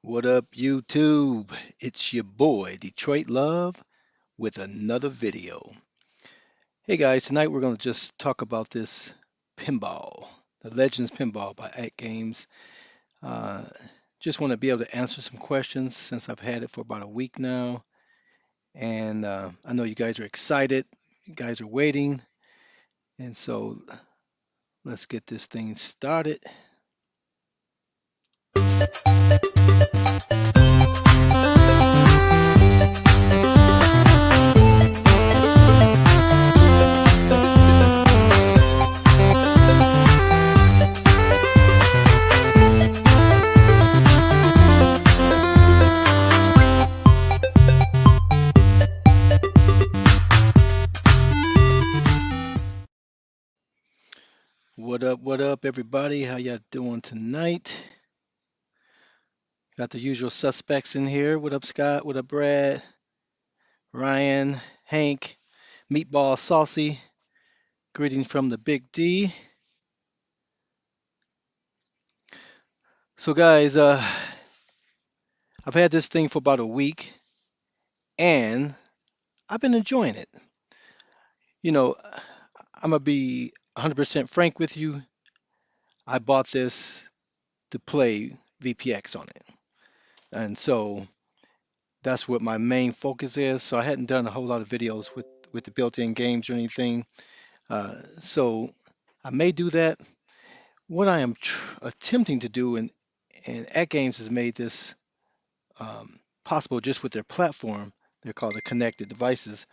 What up, YouTube? It's your boy, Detroit Love, with another video. Hey guys, tonight we're going to just talk about this pinball, the Legends Pinball by AtGames. Uh, just want to be able to answer some questions since I've had it for about a week now. And I know you guys are excited, you guys are waiting. And so let's get this thing started. What up, everybody? How y'all doing tonight? Got the usual suspects in here. What up, Scott? What up, Brad? Ryan, Hank, Meatball Saucy. Greetings from the Big D. So, guys, I've had this thing for about a week and I've been enjoying it. You know, I'm gonna be 100% frank with you. I bought this to play VPX on it. And so that's what my main focus is. So I hadn't done a whole lot of videos with the built-in games or anything. So I may do that. What I am attempting to do, and AtGames has made this possible just with their platform. They're called the connected devices.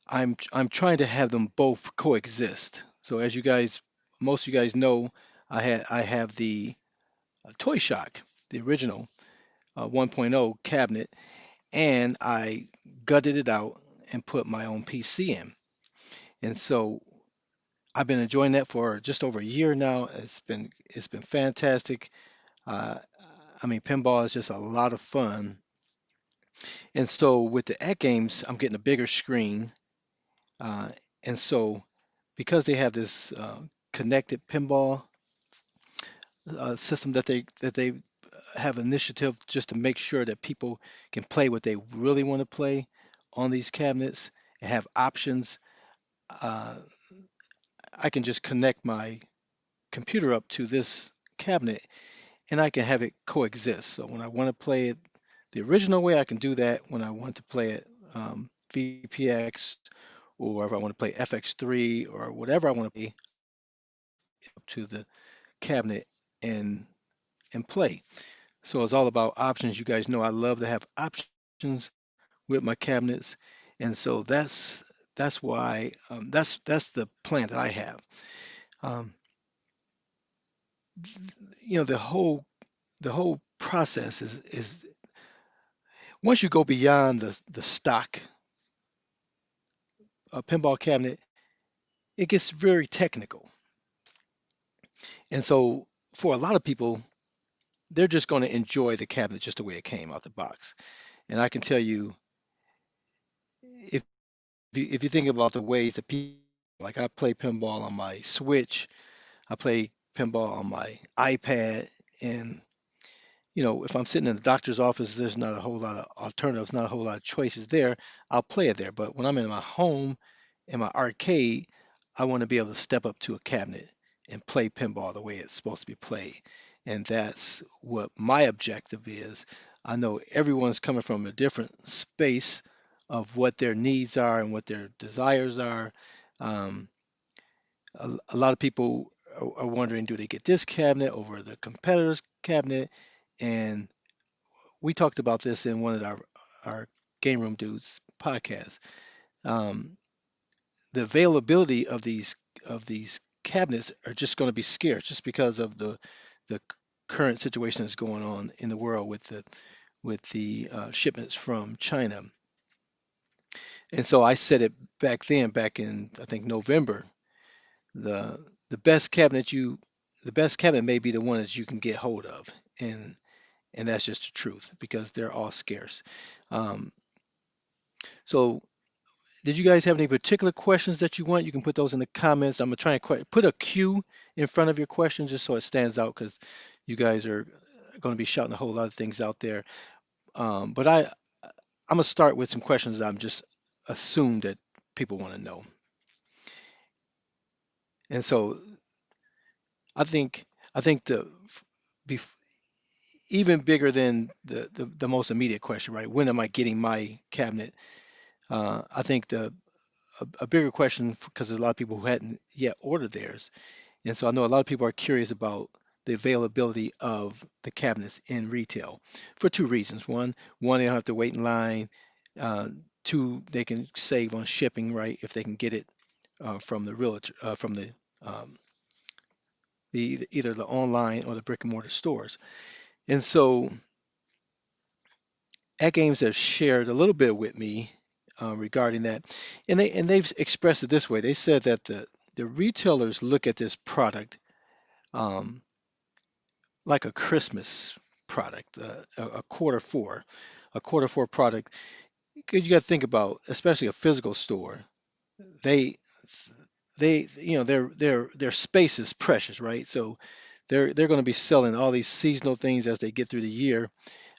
I'm trying to have them both coexist. So as you guys, most of you guys know, I have the Toy Shock, the original 1.0 cabinet, and I gutted it out and put my own PC in. And so I've been enjoying that for just over a year now. It's been fantastic. Uh, I mean, pinball is just a lot of fun. And so with the X Games, I'm getting a bigger screen. Uh, and so because they have this connected pinball system that they have initiative just to make sure that people can play what they really want to play on these cabinets and have options. Uh, I can just connect my computer up to this cabinet and I can have it coexist. So when I want to play it the original way, I can do that. When I want to play it VPX, or if I want to play FX3 or whatever I want to play, up to the cabinet and play. So it's all about options. You guys know I love to have options with my cabinets, and so that's why that's the plan that I have. Um, the whole process is once you go beyond the stock pinball cabinet, it gets very technical. And so for a lot of people, they're just going to enjoy the cabinet just the way it came out the box. And I can tell you, if if you think about the ways that people, like I play pinball on my Switch, I play pinball on my iPad, and if I'm sitting in the doctor's office, there's not a whole lot of alternatives, not a whole lot of choices there. I'll play it there. But when I'm in my home, in my arcade, I want to be able to step up to a cabinet and play pinball the way it's supposed to be played. And that's what my objective is. I know everyone's coming from a different space of what their needs are and what their desires are. Um, a lot of people are wondering, do they get this cabinet over the competitor's cabinet? And we talked about this in one of our Game Room Dudes podcasts. Um, the availability of these cabinets are just going to be scarce just because of the current situation that's going on in the world with the shipments from China. And so I said it back then, back in I think November, the the best cabinet you the best cabinet may be the one that you can get hold of, and that's just the truth because they're all scarce. Um, so did you guys have any particular questions that you want? You can put those in the comments. I'm gonna try and put a Q in front of your question just so it stands out because you guys are going to be shouting a whole lot of things out there. But I'm gonna start with some questions that I'm just assume that people want to know. And so I think I think bef- even bigger than the most immediate question, right? When am I getting my cabinet? I think a bigger question, because there's a lot of people who hadn't yet ordered theirs, and so I know a lot of people are curious about the availability of the cabinets in retail for two reasons. One, they don't have to wait in line. Uh, Two, they can save on shipping, right? If they can get it from the realtor, from um, either the online or the brick and mortar stores. And so AtGames have shared a little bit with me regarding that, and they've expressed it this way. They said that the retailers look at this product um, like a Christmas product, a quarter four product. Because you got to think about, especially a physical store, they their space is precious, right? So they're going to be selling all these seasonal things as they get through the year.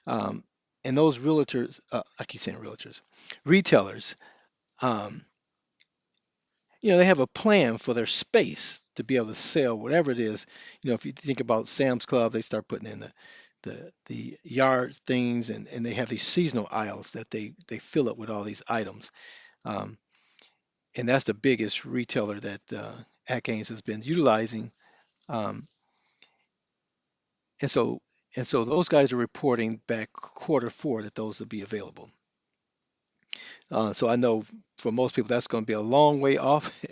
Um, and those realtors, I keep saying realtors, retailers, um, they have a plan for their space to be able to sell whatever it is. If you think about Sam's Club, they start putting in the yard things, and they have these seasonal aisles that they fill up with all these items. Um, and that's the biggest retailer that Atkins has been utilizing. Um, and so those guys are reporting back quarter four that those will be available. So I know for most people that's going to be a long way off.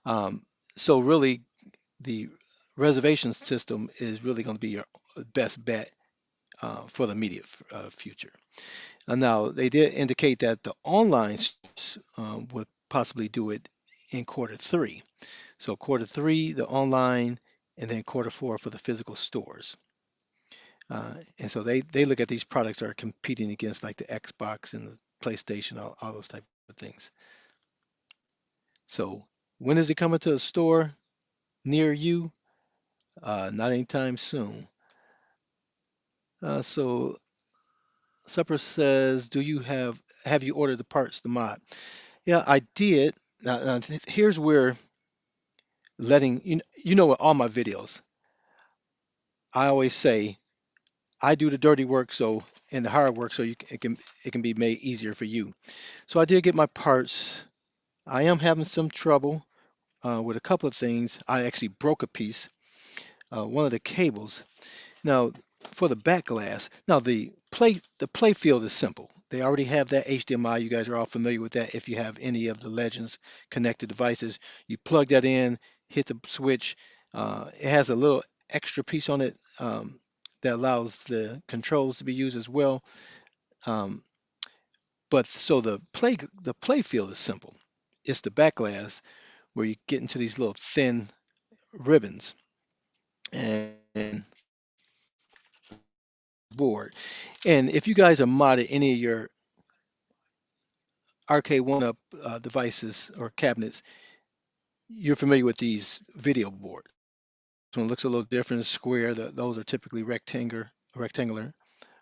um, so really, the reservation system is really going to be your best bet for the immediate future. And now they did indicate that the online stores would possibly do it in quarter three. So quarter three, the online, and then quarter four for the physical stores. And so they look at these products that are competing against like the Xbox and the PlayStation, all those type of things. So when is it coming to a store near you? Not anytime soon. So Supper says, "Do you have you ordered the parts, the mod?" Yeah, I did. Now here's where letting with all my videos, I always say I do the dirty work and the hard work so it can be made easier for you. So I did get my parts. I am having some trouble with a couple of things. I actually broke a piece, one of the cables. Now, for the back glass, now the play field is simple. They already have that HDMI. You guys are all familiar with that. If you have any of the Legends connected devices, you plug that in, hit the switch. It has a little extra piece on it that allows the controls to be used as well. Um, but so the play field is simple. It's the back glass where you get into these little thin ribbons, and board. And if you guys are modded any of your arcade one-up devices or cabinets, you're familiar with these video boards. This one looks a little different, it's square. Those are typically rectangular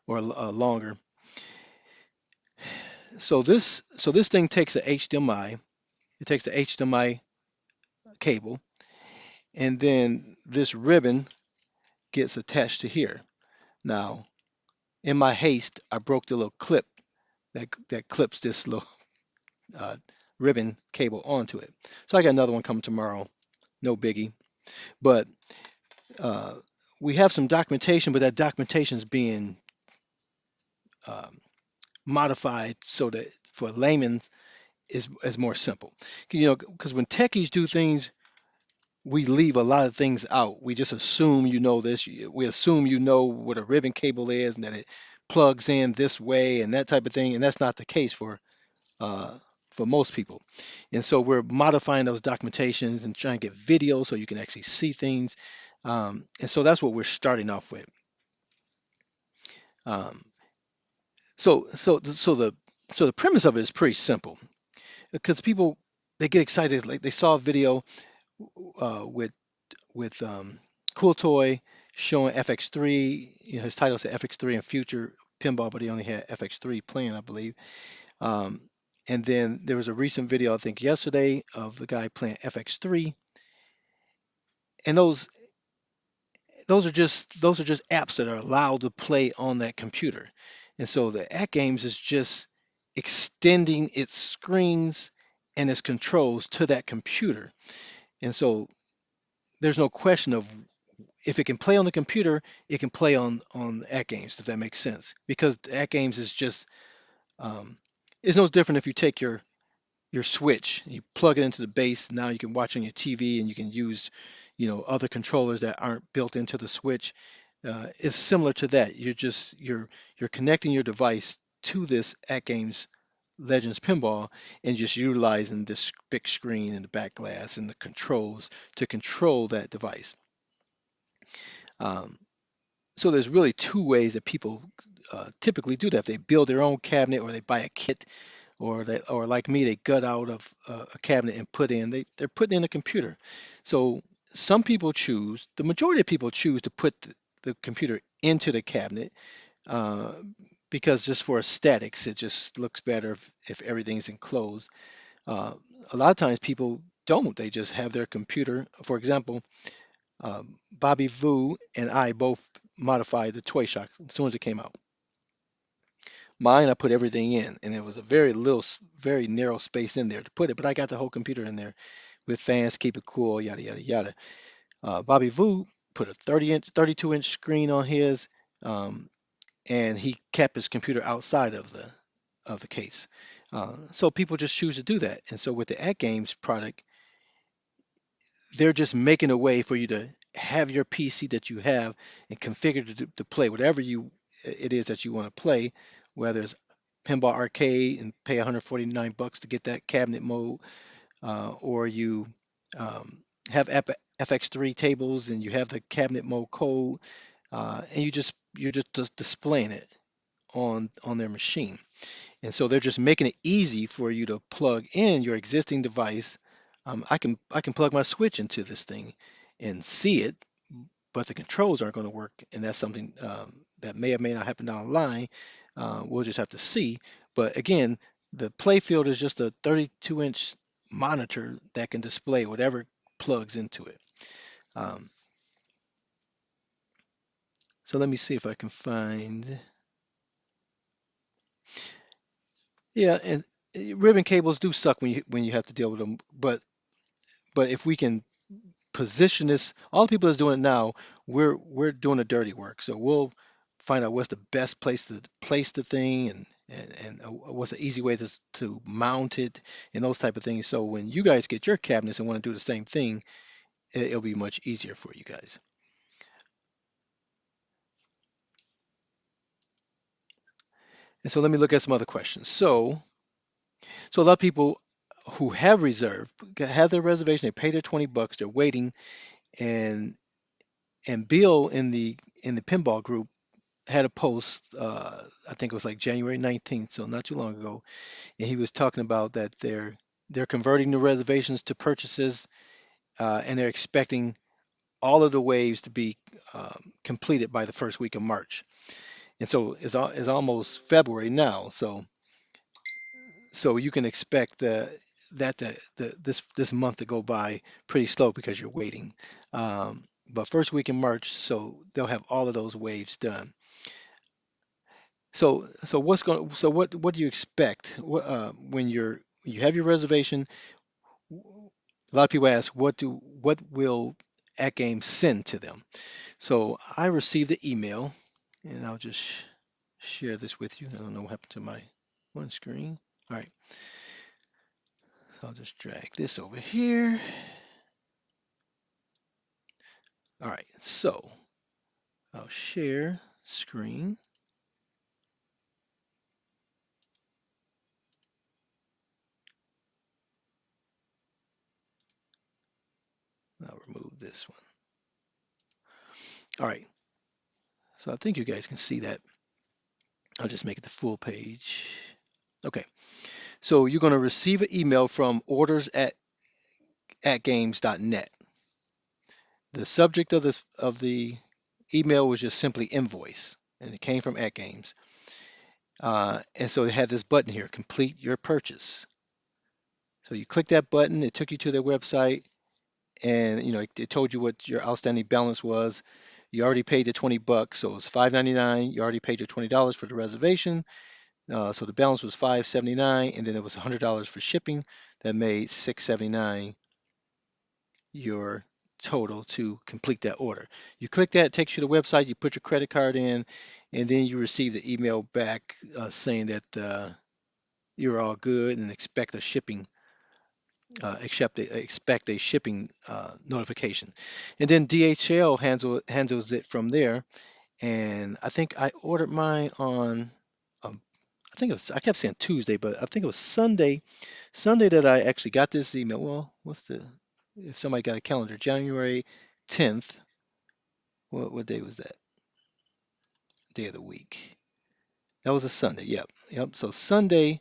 or longer. So this thing takes a HDMI. It takes the HDMI cable, and then this ribbon gets attached to here. Now, in my haste, I broke the little clip that clips this little uh, ribbon cable onto it. So I got another one coming tomorrow. No biggie. But uh, we have some documentation, but that documentation is being um, modified so that for laymen is more simple. Because when techies do things, we leave a lot of things out. We just assume you know this. We assume you know what a ribbon cable is and that it plugs in this way and that type of thing. And that's not the case uh, for most people. And so we're modifying those documentations and trying to get video so you can actually see things. And so that's what we're starting off with. Um, so the premise of it is pretty simple because people they get excited like they saw a video with Cool Toy. showing FX3. His title said FX3 and Future Pinball, but he only had FX3 playing, I believe. Um, and then there was a recent video, I think yesterday, of the guy playing FX3, and those are just apps that are allowed to play on that computer. And so the AtGames is just extending its screens and its controls to that computer. And so there's no question of if it can play on the computer, it can play on AtGames, if that makes sense. Because the AtGames is just um, it's no different if you take your switch, you plug it into the base. Now you can watch on your TV, and you can use, other controllers that aren't built into the switch. It's similar to that. You're connecting your device to this AtGames Legends Pinball, and just utilizing this big screen and the back glass and the controls to control that device. Um, so there's really two ways that people typically do that. They build their own cabinet, or they buy a kit, or like me, they gut out of a cabinet and they're putting in a computer. So the majority of people choose to put the computer into the cabinet, uh, because just for aesthetics, it just looks better if everything's enclosed. Uh, a lot of times people don't. They just have their computer. For example, Bobby Vu and I both modified the Toy Shock as soon as it came out. Mine, I put everything in, and it was a very little, very narrow space in there to put it, but I got the whole computer in there with fans, keep it cool, yada yada yada. Bobby Vu put a 32-inch screen on his, um, and he kept his computer outside of the case. So people just choose to do that, and so with the AtGames product, they're just making a way for you to have your PC that you have and configure to play whatever it is that you want to play, whether it's pinball arcade and pay 149 bucks to get that cabinet mode, or you um, have FX3 tables and you have the cabinet mode code, and you're just displaying it on their machine. And so they're just making it easy for you to plug in your existing device. I can plug my switch into this thing and see it, but the controls aren't going to work, and that's something that may or may not happen down the line. We'll just have to see. But again, the playfield is just a 32-inch monitor that can display whatever plugs into it. Um, so let me see if I can find. Yeah, and ribbon cables do suck when you have to deal with them, but if we can position this, all the people that's doing it now, we're doing the dirty work. So we'll find out what's the best place to place the thing, and what's an easy way to mount it, and those type of things. So when you guys get your cabinets and want to do the same thing, it'll be much easier for you guys. And so let me look at some other questions. So a lot of people who have reserved have their reservation, they pay their 20 bucks, they're waiting, and Bill in the pinball group had a post, I think it was like January 19th, so not too long ago, and he was talking about that they're converting the reservations to purchases, and they're expecting all of the waves to be completed by the first week of March. And so it's almost February now, so you can expect this month to go by pretty slow because you're waiting. But first week in March, so they'll have all of those waves done. So what do you expect when you have your reservation? A lot of people ask what will AtGames send to them. So I received the email, and I'll just share this with you. I don't know what happened to my one screen. All right, so I'll just drag this over here. All right, so I'll share screen. I'll remove this one. All right, so I think you guys can see that. I'll just make it the full page. Okay, so you're going to receive an email from orders at games.net. The subject of the email was just simply invoice, and it came from AtGames. And so it had this button here, complete your purchase. So you click that button, it took you to their website, and it told you what your outstanding balance was. You already paid the 20 bucks, so it was 5.99. You already paid your $20 for the reservation, so the balance was 5.79, and then it was $100 for shipping. That made 6.79 your total to complete that order. You click that, it takes you to the website, you put your credit card in, and then you receive the email back saying that you're all good and expect a shipping notification. And then DHL handles it from there. And I think I ordered mine on, I think it was, I kept saying Tuesday, but I think it was Sunday that I actually got this email. Well, if somebody got a calendar, January 10th, what day was that? Day of the week. That was a Sunday. Yep. Yep. So Sunday,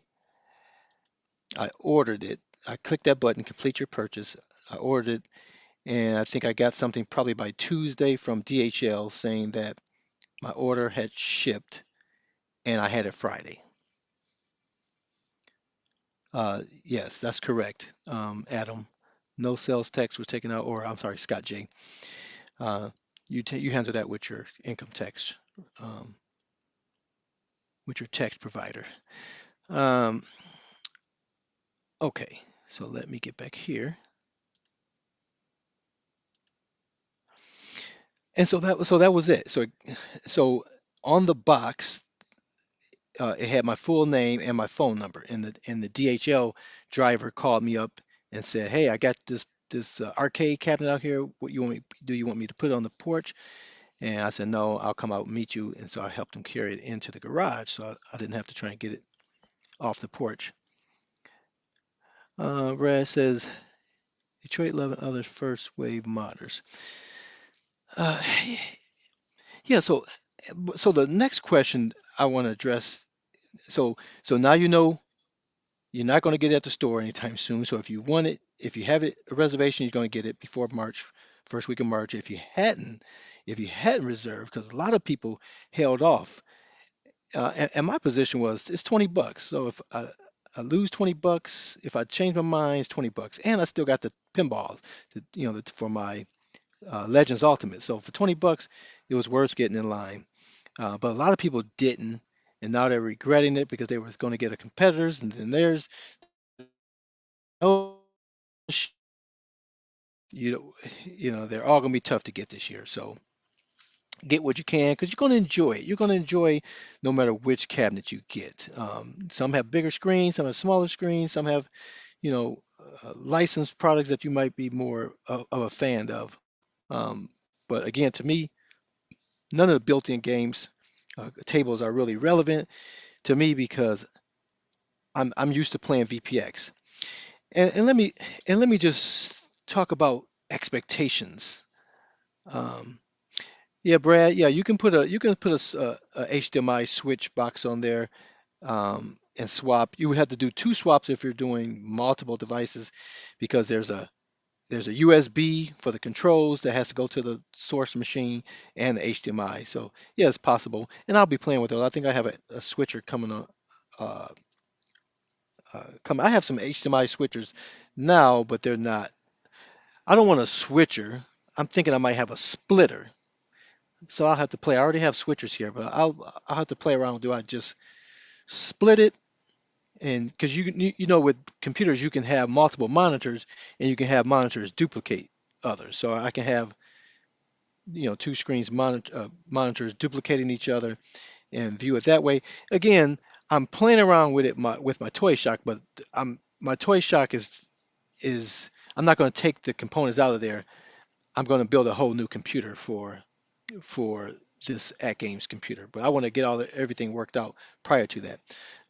I ordered it. I clicked that button, complete your purchase. I ordered it, and I think I got something probably by Tuesday from DHL saying that my order had shipped and I had it Friday. Yes, that's correct, Adam. No sales tax was taken out, or I'm sorry, Scott J. Uh, you handle that um, with your tax provider. Um, okay, so let me get back here. And so that was it. So on the box, it had my full name and my phone number. And the DHL driver called me up and said, "Hey, I got this arcade cabinet out here. What you want me? Do you want me to put it on the porch?" And I said, "No, I'll come out and meet you." And so I helped him carry it into the garage, so I didn't have to try and get it off the porch. Brad says, "Detroit 11 other first wave modders." Uh, yeah. So the next question I want to address. So now you know you're not going to get it at the store anytime soon. So if you want it, if you have it a reservation, you're going to get it before March, first week of March. If you hadn't reserved, because a lot of people held off, and my position was it's 20 bucks. So if I lose 20 bucks, if I change my mind, it's 20 bucks, and I still got the pinball, for my Legends Ultimate. So for 20 bucks, it was worth getting in line. But a lot of people didn't, and now they're regretting it because they were going to get a competitors, and then no, you know, they're all going to be tough to get this year. So get what you can because you're going to enjoy it. You're going to enjoy no matter which cabinet you get. Some have bigger screens, some have smaller screens, some have, licensed products that you might be more of a fan of. Um, but again, to me, none of the built-in games tables are really relevant to me because I'm used to playing VPX. And let me just talk about expectations. Um, yeah, Brad. Yeah, you can put a HDMI switch box on there and swap. You would have to do two swaps if you're doing multiple devices because there's a USB for the controls that has to go to the source machine and the HDMI. So yeah, it's possible. And I'll be playing with those. I think I have a switcher coming on. Uh, I have some HDMI switchers now, but they're not. I don't want a switcher. I'm thinking I might have a splitter. So I'll have to play. I already have switchers here, but I'll have to play around. Do I just split it? And because with computers, you can have multiple monitors, and you can have monitors duplicate others. So I can have two screens monitors duplicating each other and view it that way. Again, I'm playing around with with my Toy Shock, but my Toy Shock is I'm not going to take the components out of there. I'm going to build a whole new computer for this AtGames computer, but I want to get everything worked out prior to that,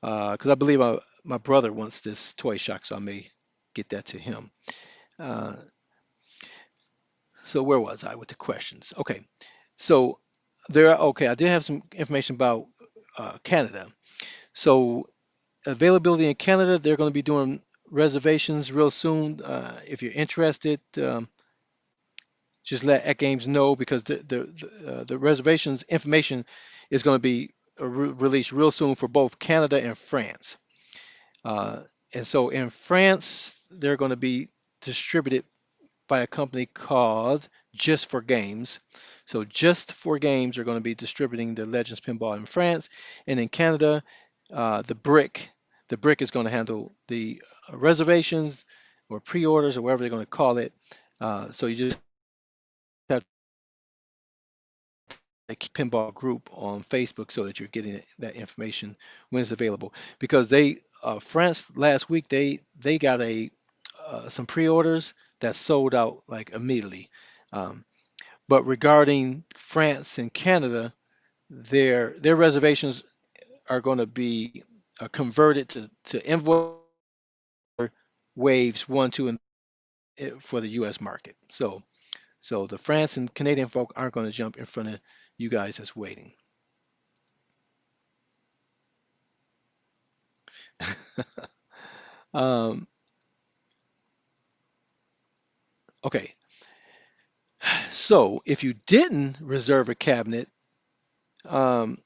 because I believe my brother wants this Toy Shock, so I may get that to him. Uh, so where was I with the questions? Okay, so okay, I did have some information about Canada. So availability in Canada, they're going to be doing reservations real soon. If you're interested, just let AtGames know because the reservations information is going to be released real soon for both Canada and France. Uh, and so in France, they're going to be distributed by a company called Just for Games. So Just for Games are going to be distributing the Legends Pinball in France, and in Canada, the Brick is going to handle the reservations or pre-orders or whatever they're going to call it. So you just have a pinball group on Facebook so that you're getting that information when it's available. Because France last week they got a some pre-orders that sold out like immediately. Um, but regarding France and Canada, their reservations are going to be converted to invoice waves one, two, and for the U.S. market. So the France and Canadian folk aren't going to jump in front of you guys that's waiting. Um, okay, so if you didn't reserve a cabinet, um,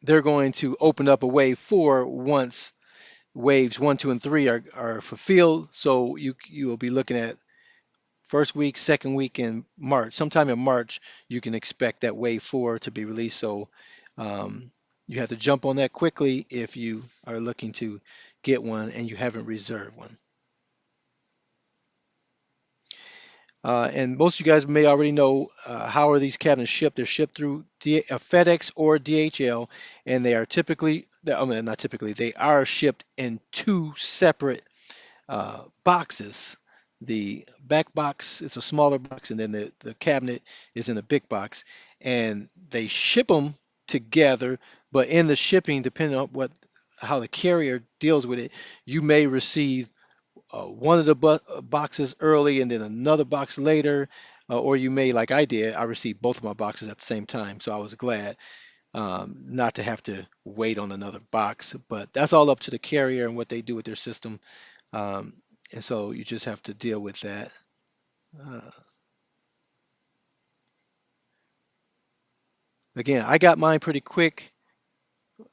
they're going to open up a wave four once waves one, two, and three are fulfilled. So you will be looking at first week, second week in March. Sometime in March, you can expect that wave four to be released. So um, you have to jump on that quickly if you are looking to get one and you haven't reserved one. And most of you guys may already know how are these cabinets shipped. They're shipped through FedEx or DHL, and they are typically, I mean, not typically, they are shipped in two separate boxes. The back box is a smaller box, and then the cabinet is in a big box. And they ship them together, but in the shipping, depending on how the carrier deals with it, you may receive one of the boxes early and then another box later, or you may, like I did, I received both of my boxes at the same time. So I was glad not to have to wait on another box. But that's all up to the carrier and what they do with their system. Um, and so you just have to deal with that. Uh, Again, I got mine pretty quick,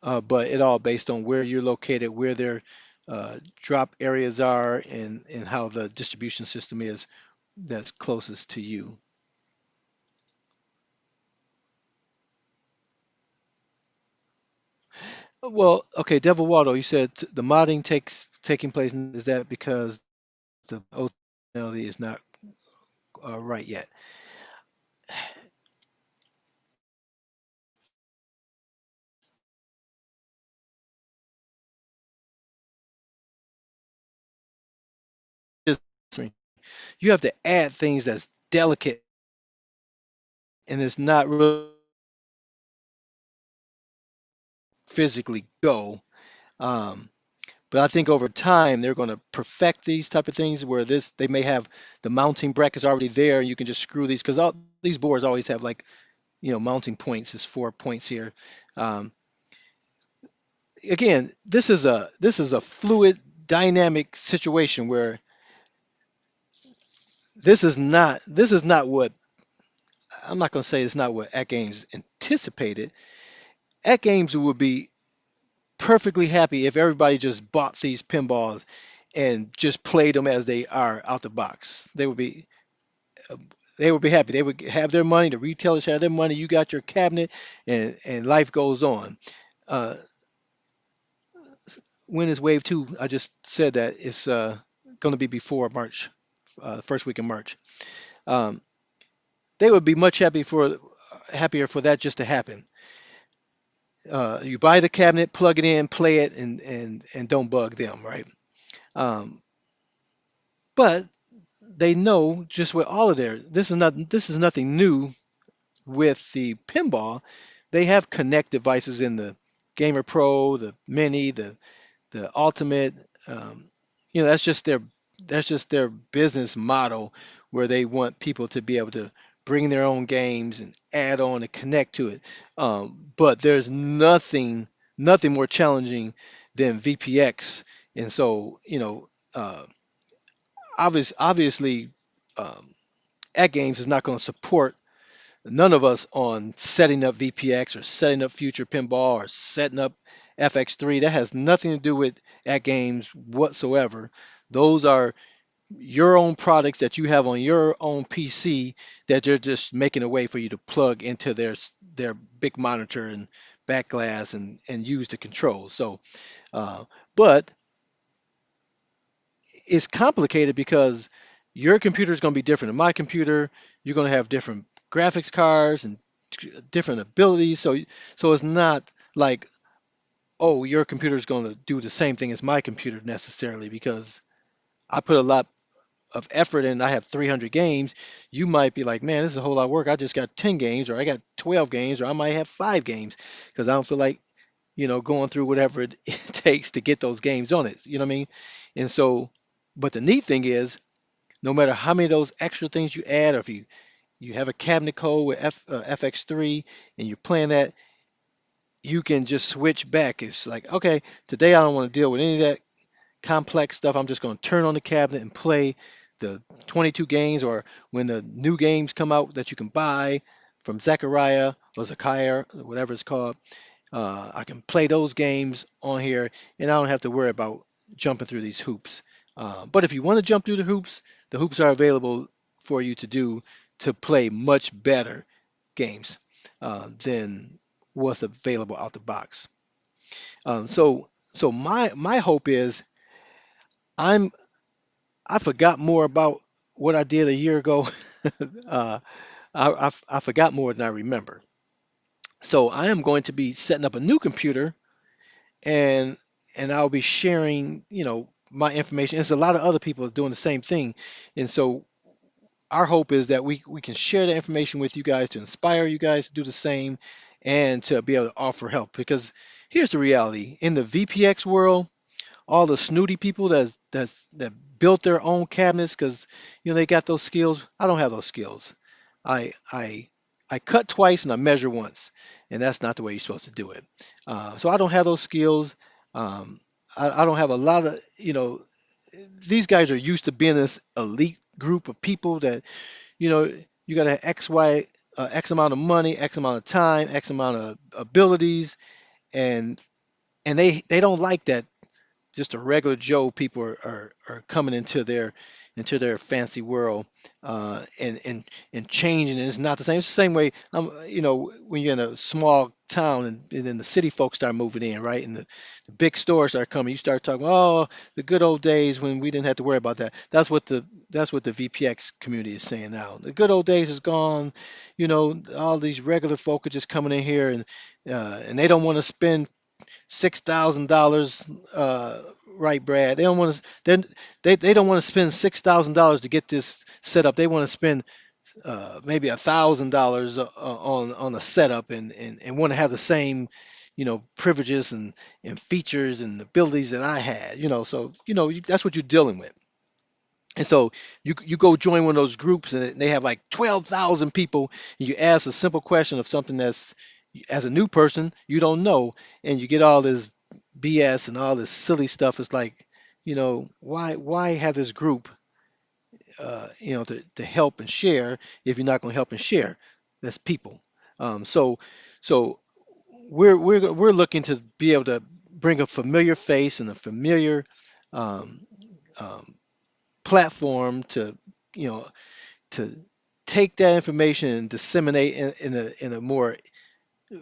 but it all based on where you're located, where their drop areas are, and how the distribution system is that's closest to you. Well, okay, Devil Waldo, you said the modding taking place. Is that because the functionality is not right yet? Just you have to add things that's delicate and it's not really physically go. Um, but I think over time they're going to perfect these type of things where this they may have the mounting brackets already there. You can just screw these because all these boards always have like mounting points. Is 4 points here. Um, Again, this is a fluid, dynamic situation where this is not what I'm not going to say it's not what AtGames anticipated. AtGames would be perfectly happy if everybody just bought these pinballs and just played them as they are out the box. They would be happy. They would have their money. The retailers have their money. You got your cabinet, and life goes on. Uh, when is wave two? I just said that it's going to be before March, first week in March. Um, they would be much happier for that just to happen. You buy the cabinet, plug it in, play it, and don't bug them, right? Um, but they know just with all of their this is nothing new with the pinball. They have connect devices in the Gamer Pro, the Mini, the Ultimate. That's just their business model where they want people to be able to bring their own games and add on and connect to it. But there's nothing more challenging than VPX, and so obviously. Um, AtGames is not going to support none of us on setting up VPX or setting up Future Pinball or setting up FX3. That has nothing to do with AtGames whatsoever. Those are your own products that you have on your own PC that they're just making a way for you to plug into their big monitor and back glass and use to control. So, uh, but it's complicated because your computer is going to be different than my computer. You're going to have different graphics cards and different abilities. So it's not like, oh, your computer is going to do the same thing as my computer necessarily because I put a lot of effort in. I have 300 games. You might be like, man, this is a whole lot of work. I just got 10 games, or I got 12 games, or I might have 5 games because I don't feel like, going through whatever it, it takes to get those games on it. You know what I mean? And so, but the neat thing is, no matter how many of those extra things you add, or if you have a cabinet code with FX3 and you're playing that, you can just switch back. It's like, okay, today I don't want to deal with any of that complex stuff. I'm just going to turn on the cabinet and play the 22 games, or when the new games come out that you can buy from Zachariah or Zakiah, whatever it's called. I can play those games on here, and I don't have to worry about jumping through these hoops. But if you want to jump through the hoops are available for you to do to play much better games than what's available out the box. So my hope is I'm I forgot more about what I did a year ago. uh, I forgot more than I remember. So I am going to be setting up a new computer, and I'll be sharing, my information. There's a lot of other people doing the same thing, and so our hope is that we can share the information with you guys to inspire you guys to do the same, and to be able to offer help. Because here's the reality: in the VPX world, all the snooty people that built their own cabinets because they got those skills. I don't have those skills. I I I cut twice and I measure once, and that's not the way you're supposed to do it. So I don't have those skills. Um, I don't have a lot of these guys are used to being this elite group of people that you know you got to X amount of money, X amount of time, X amount of abilities, and they don't like that just a regular Joe people are coming into their fancy world, and changing. And it's not the same. It's the same way. When you're in a small town, and then the city folks start moving in, right? And the big stores start coming. You start talking, oh, the good old days when we didn't have to worry about that. That's what the VPX community is saying now. The good old days is gone. All these regular folk are just coming in here, and they don't want to spend $6,000, right, Brad? They don't want to. They don't want to spend $6,000 to get this set up. They want to spend maybe $1,000 on a setup, and want to have the same, privileges and features and abilities that I had. So that's what you're dealing with. And so you go join one of those groups, and they have like 12,000 people, and you ask a simple question of something that's, as a new person, you don't know, and you get all this BS and all this silly stuff. It's like, why have this group, to help and share if you're not going to help and share? That's people. So we're looking to be able to bring a familiar face and a familiar um, um, platform to you know to take that information and disseminate in a more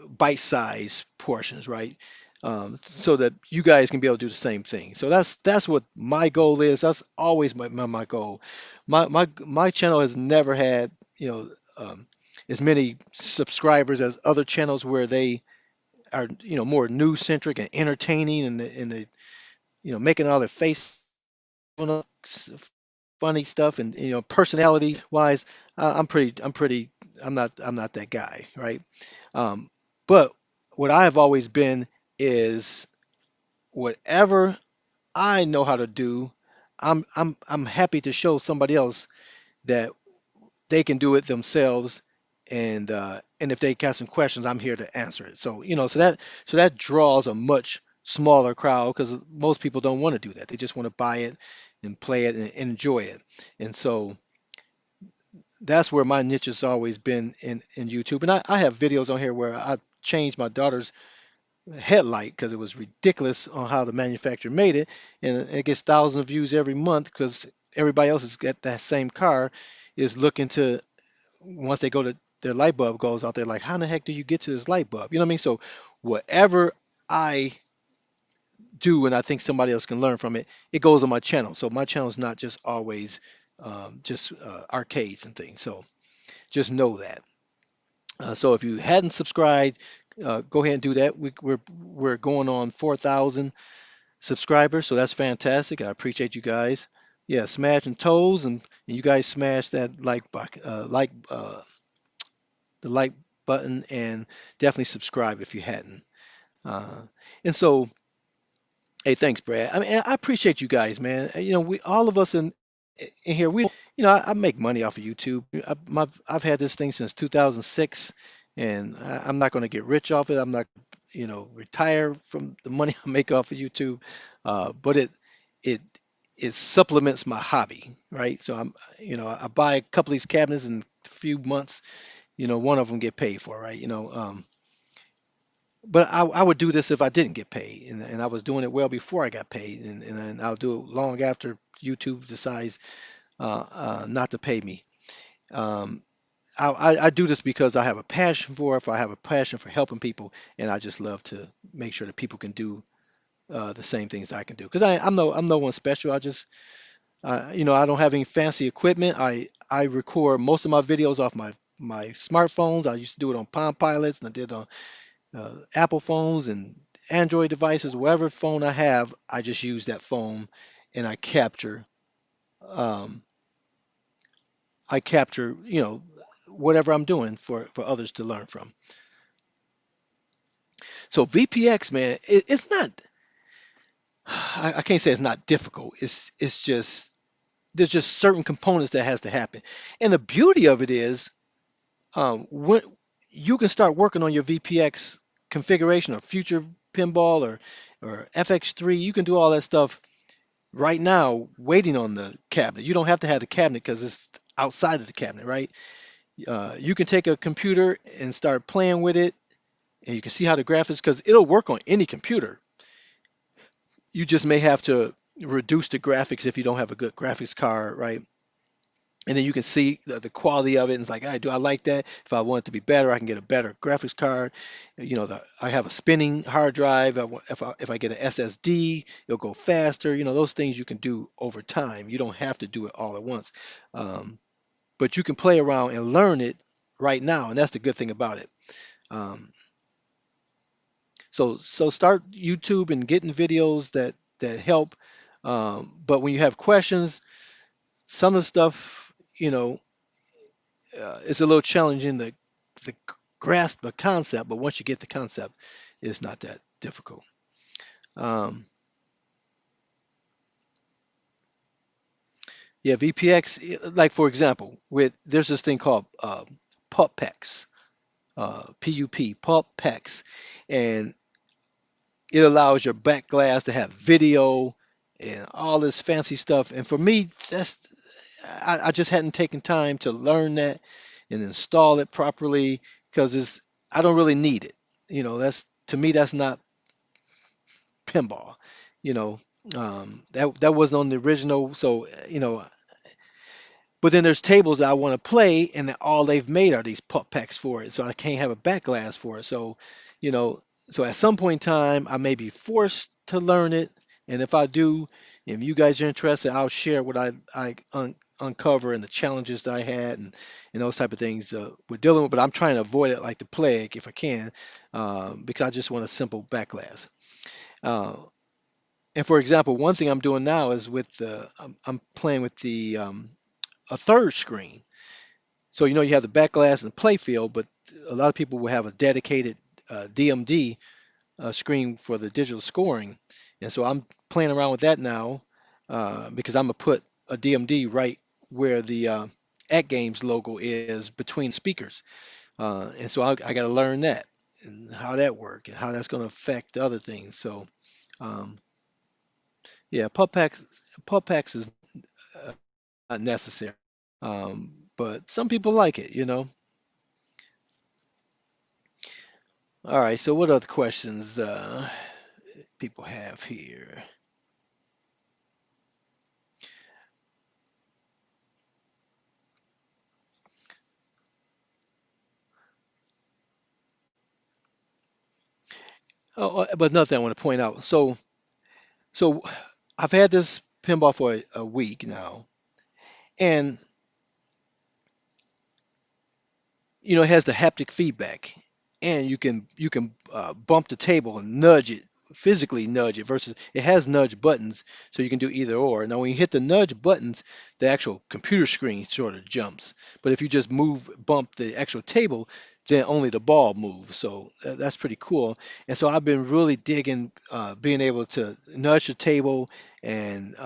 bite-sized portions, right? So that you guys can be able to do the same thing. So that's what my goal is. That's always my goal. My channel has never had um, as many subscribers as other channels where they are more news centric and entertaining, and the making all their face funny stuff, and personality wise, I'm not that guy, right? um, but what I have always been is whatever I know how to do, I'm happy to show somebody else that they can do it themselves, and if they got some questions, I'm here to answer it. So that draws a much smaller crowd because most people don't want to do that. They just want to buy it and play it and enjoy it. And so that's where my niche has always been in YouTube. And I have videos on here where I changed my daughter's headlight because it was ridiculous on how the manufacturer made it, and it gets thousands of views every month because everybody else has got that same car is looking to once they go to their light bulb goes out there like how in the heck do you get to this light bulb? You know what I mean? So whatever I do and I think somebody else can learn from it, it goes on my channel. So my channel is not just always just arcades and things. So just know that. So if you hadn't subscribed, go ahead and do that. We're going on 4,000 subscribers, so that's fantastic. I appreciate you guys. Yeah, smashing toes and you guys smash that the like button and definitely subscribe if you hadn't. Uh, and so Hey, thanks, Brad. I mean, I appreciate you guys, man. You know, we all of us in here, I make money off of YouTube. I've had this thing since 2006, and I'm not going to get rich off it. I'm not, retire from the money I make off of YouTube, but it it supplements my hobby, right? So I buy a couple of these cabinets in a few months. One of them get paid for, right? But I would do this if I didn't get paid, and I was doing it well before I got paid, and I'll do it long after YouTube decides not to pay me. Um, I do this because I have a passion for it, I have a passion for helping people, and I just love to make sure that people can do the same things I can do. Because I'm no one special. I don't have any fancy equipment. I record most of my videos off my smartphones. I used to do it on Palm Pilots, and I did on Apple phones and Android devices, whatever phone I have, I just use that phone and um, I capture, whatever I'm doing for others to learn from. So VPX, man, it's not, I can't say it's not difficult. It's just, there's just certain components that has to happen. And the beauty of it is, when you can start working on your VPX configuration or future pinball or FX3, you can do all that stuff right now waiting on the cabinet. You don't have to have the cabinet because it's outside of the cabinet, right? You can take a computer and start playing with it, and you can see how the graphics, because it'll work on any computer. You just may have to reduce the graphics if you don't have a good graphics card, right? And then you can see the quality of it, and it's like, do I like that? If I want it to be better, I can get a better graphics card. I have a spinning hard drive. If I get an SSD, it'll go faster. Those things you can do over time. You don't have to do it all at once. Um, but you can play around and learn it right now, and that's the good thing about it. Um, so start YouTube and getting videos that help. But when you have questions, some of the stuff, it's a little challenging to grasp the concept, but once you get the concept, it's not that difficult. Um, yeah, VPX, like for example, with there's this thing called PUPEX, PUP, PUPEX, and it allows your back glass to have video and all this fancy stuff. And for me, I just hadn't taken time to learn that and install it properly because I don't really need it. That's to me that's not pinball. You know, that wasn't on the original. So but then there's tables that I want to play, and then all they've made are these pup packs for it. So I can't have a back glass for it. You know, so at some point in time, I may be forced to learn it. And if I do, if you guys are interested, I'll share what I uncover and the challenges that I had and those type of things we're dealing with. But I'm trying to avoid it like the plague if I can, because I just want a simple back glass. Uh, and for example, one thing I'm doing now is I'm playing with a third screen. So you have the back glass and the play field, but a lot of people will have a dedicated DMD screen for the digital scoring, and so I'm playing around with that now because I'm gonna put a DMD right where the AtGames logo is between speakers, and so I got to learn that and how that works and how that's going to affect other things. So um, yeah, PubPax is uh, not necessary. but some people like it, All right, so what other questions people have here? Oh, but another thing I want to point out. So I've had this pinball for a week now, and it has the haptic feedback, and you can bump the table and nudge it, physically nudge it, versus it has nudge buttons, so you can do either or. Now when you hit the nudge buttons, the actual computer screen sort of jumps, but if you just bump the actual table, then only the ball moves. So that's pretty cool. And so I've been really digging being able to nudge the table and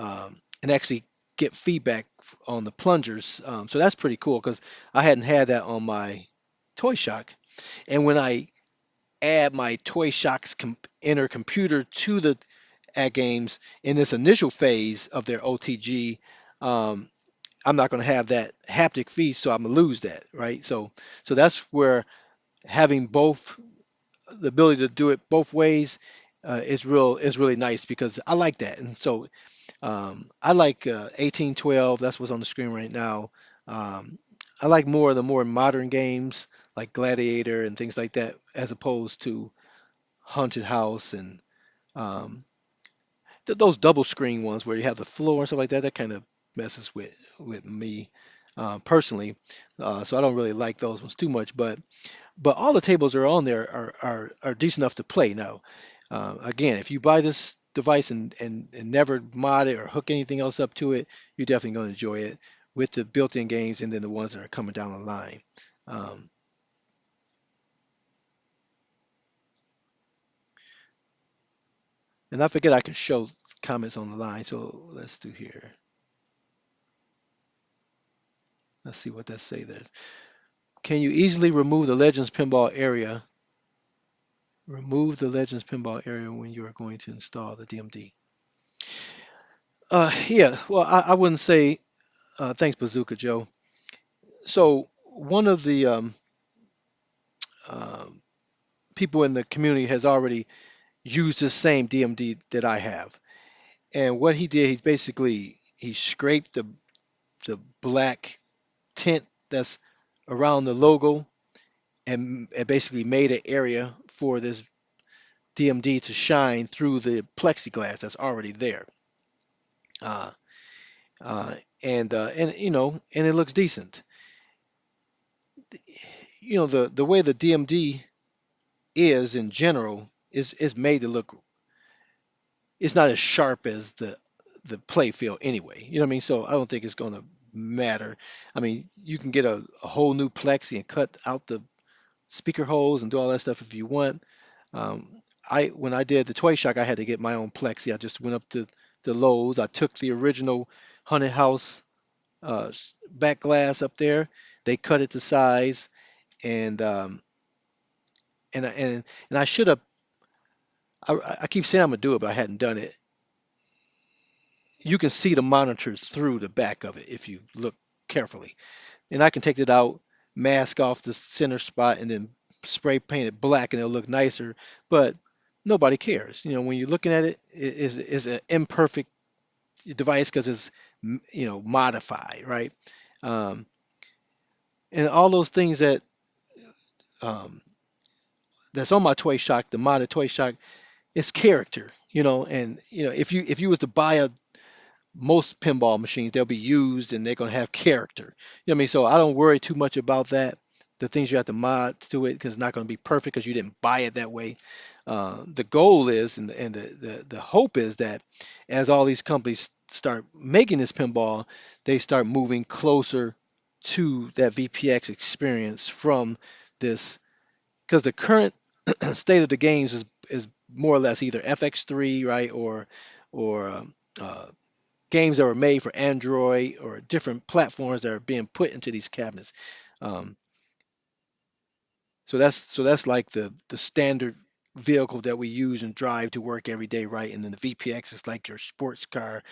actually get feedback on the plungers. So that's pretty cool because I hadn't had that on my Toy Shock. And when I add my Toy Shock's inner computer to the AtGames in this initial phase of their OTG, um, I'm not going to have that haptic feed, so I'm gonna lose that, right? So that's where having both the ability to do it both ways is really nice because I like that. And so I like 1812. That's what's on the screen right now. I like more of the more modern games like Gladiator and things like that, as opposed to Haunted House and um, those double screen ones where you have the floor and stuff like that. That kind of messes with me personally. So I don't really like those ones too much. But all the tables are on there are decent enough to play. Now, again, if you buy this device and never mod it or hook anything else up to it, you're definitely going to enjoy it with the built-in games and then the ones that are coming down the line. Um, and I forget I can show comments on the line, so let's do here. Let's see what that say there. Can you easily remove the Legends Pinball area? Remove the Legends Pinball area when you are going to install the DMD. Yeah, well, I wouldn't say thanks, Bazooka Joe. So one of the um, people in the community has already used this same DMD that I have, and what he did, he scraped the black tint that's around the logo and basically made an area for this DMD to shine through the plexiglass that's already there. Uh, uh, and and it looks decent. The way the DMD is in general is made to look, it's not as sharp as the play field anyway. You know what I mean? So I don't think it's going to matter. I mean, you can get a whole new plexi and cut out the speaker holes and do all that stuff if you want. I When I did the Toy Shock, I had to get my own plexi. I just went up to the Lowe's. I took the original Haunted House back glass up there. They cut it to size, and and I should have. I keep saying I'm gonna do it, but I hadn't done it. You can see the monitors through the back of it if you look carefully. And I can take it out, mask off the center spot, and then spray paint it black, and it'll look nicer. But nobody cares. When you're looking at it, it is an imperfect device because it's modified, right? Um, and all those things um, that's on my Toy Shock, the modded Toy Shock, it's character. And if you was to buy most pinball machines, they'll be used and they're going to have character. You know what I mean? So I don't worry too much about that. The things you have to mod to it because it's not going to be perfect because you didn't buy it that way. The goal is, and the hope is that as all these companies start making this pinball, they start moving closer to that VPX experience from this, because the current state of the games is more or less either FX3, right, or uh, games that were made for Android or different platforms that are being put into these cabinets. Um, so that's like the standard vehicle that we use and drive to work every day, right? And then the VPX is like your sports car,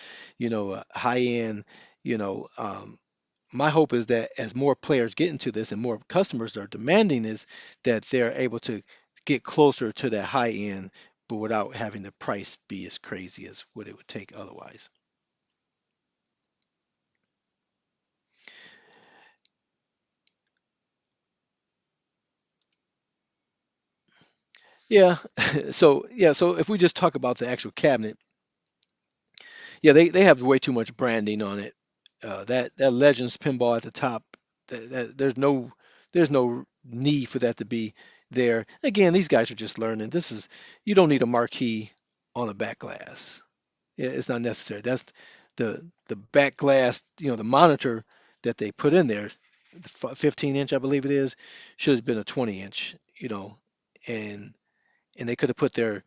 high end, you know, um, my hope is that as more players get into this and more customers are demanding this, that they're able to get closer to that high end, but without having the price be as crazy as what it would take otherwise. Yeah. So if we just talk about the actual cabinet, yeah, they have way too much branding on it. That Legends pinball at the top, there's no need for that to be there. Again, these guys are just learning. You don't need a marquee on a back glass. Yeah, it's not necessary. That's the back glass, the monitor that they put in there, the 15 inch, I believe it is, should have been a 20 inch, and and they could have put their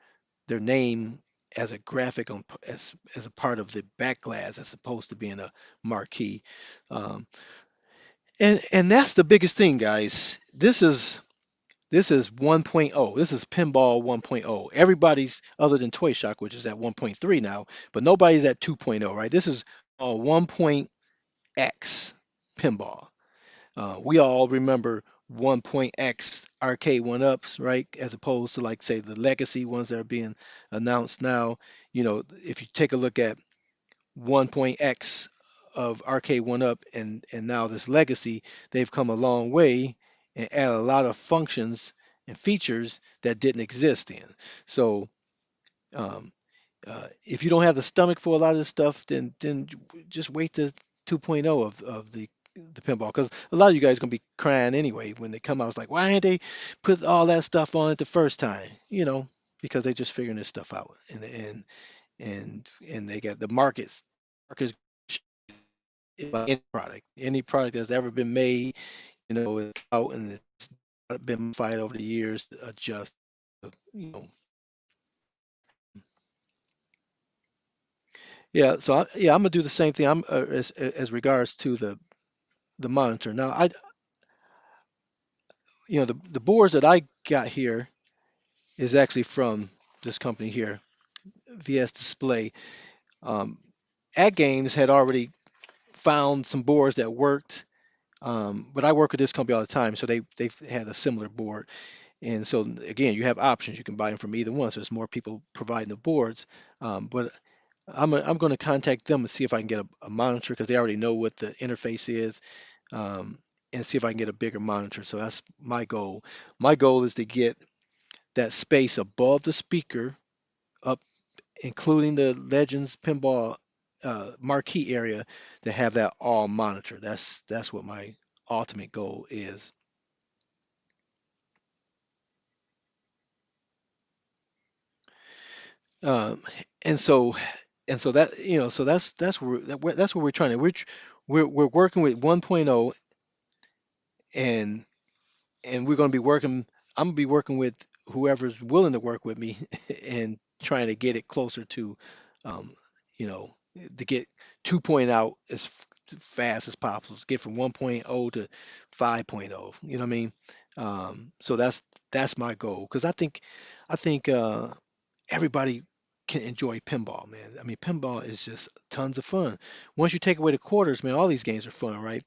name as a graphic as a part of the back glass as opposed to being a marquee. Um, and that's the biggest thing, guys. This is 1.0. This is pinball 1.0. Everybody's other than Toy Shock, which is at 1.3 now, but nobody's at 2.0, right? This is 1.x pinball. We all remember 1.x arcade one-ups, right? As opposed to like say the legacy ones that are being announced now. If you take a look at 1.x of arcade one-up and now this legacy, they've come a long way and added a lot of functions and features that didn't exist then. So um, if you don't have the stomach for a lot of this stuff, then just wait to 2.0 of the pinball, because a lot of you guys are gonna be crying anyway when they come out. It's like, why didn't they put all that stuff on it the first time? Because they just figuring this stuff out, and they got the markets like any product that's ever been made, it's out and it's been modified over the years to adjust. You know, yeah. So I'm gonna do the same thing. I'm as regards to the monitor. Now the boards that I got here is actually from this company here, VS Display. Um, AtGames had already found some boards that worked, but I work with this company all the time, so they've had a similar board. And so again, you have options. You can buy them from either one. So there's more people providing the boards. But I'm going to contact them and see if I can get a monitor, because they already know what the interface is, um, and see if I can get a bigger monitor. So that's my goal. My goal is to get that space above the speaker up, including the Legends Pinball marquee area, to have that all monitor. That's what my ultimate goal is. Um, and so that's where we're trying to we're working with 1.0, and we're going to be working. I'm going to be working with whoever's willing to work with me and trying to get it closer to, um, you know, to get 2.0 out fast as possible. Get from 1.0 to 5.0. You know what I mean? So that's my goal, because I think everybody can enjoy pinball, man. I mean, pinball is just tons of fun. Once you take away the quarters, man, all these games are fun, right?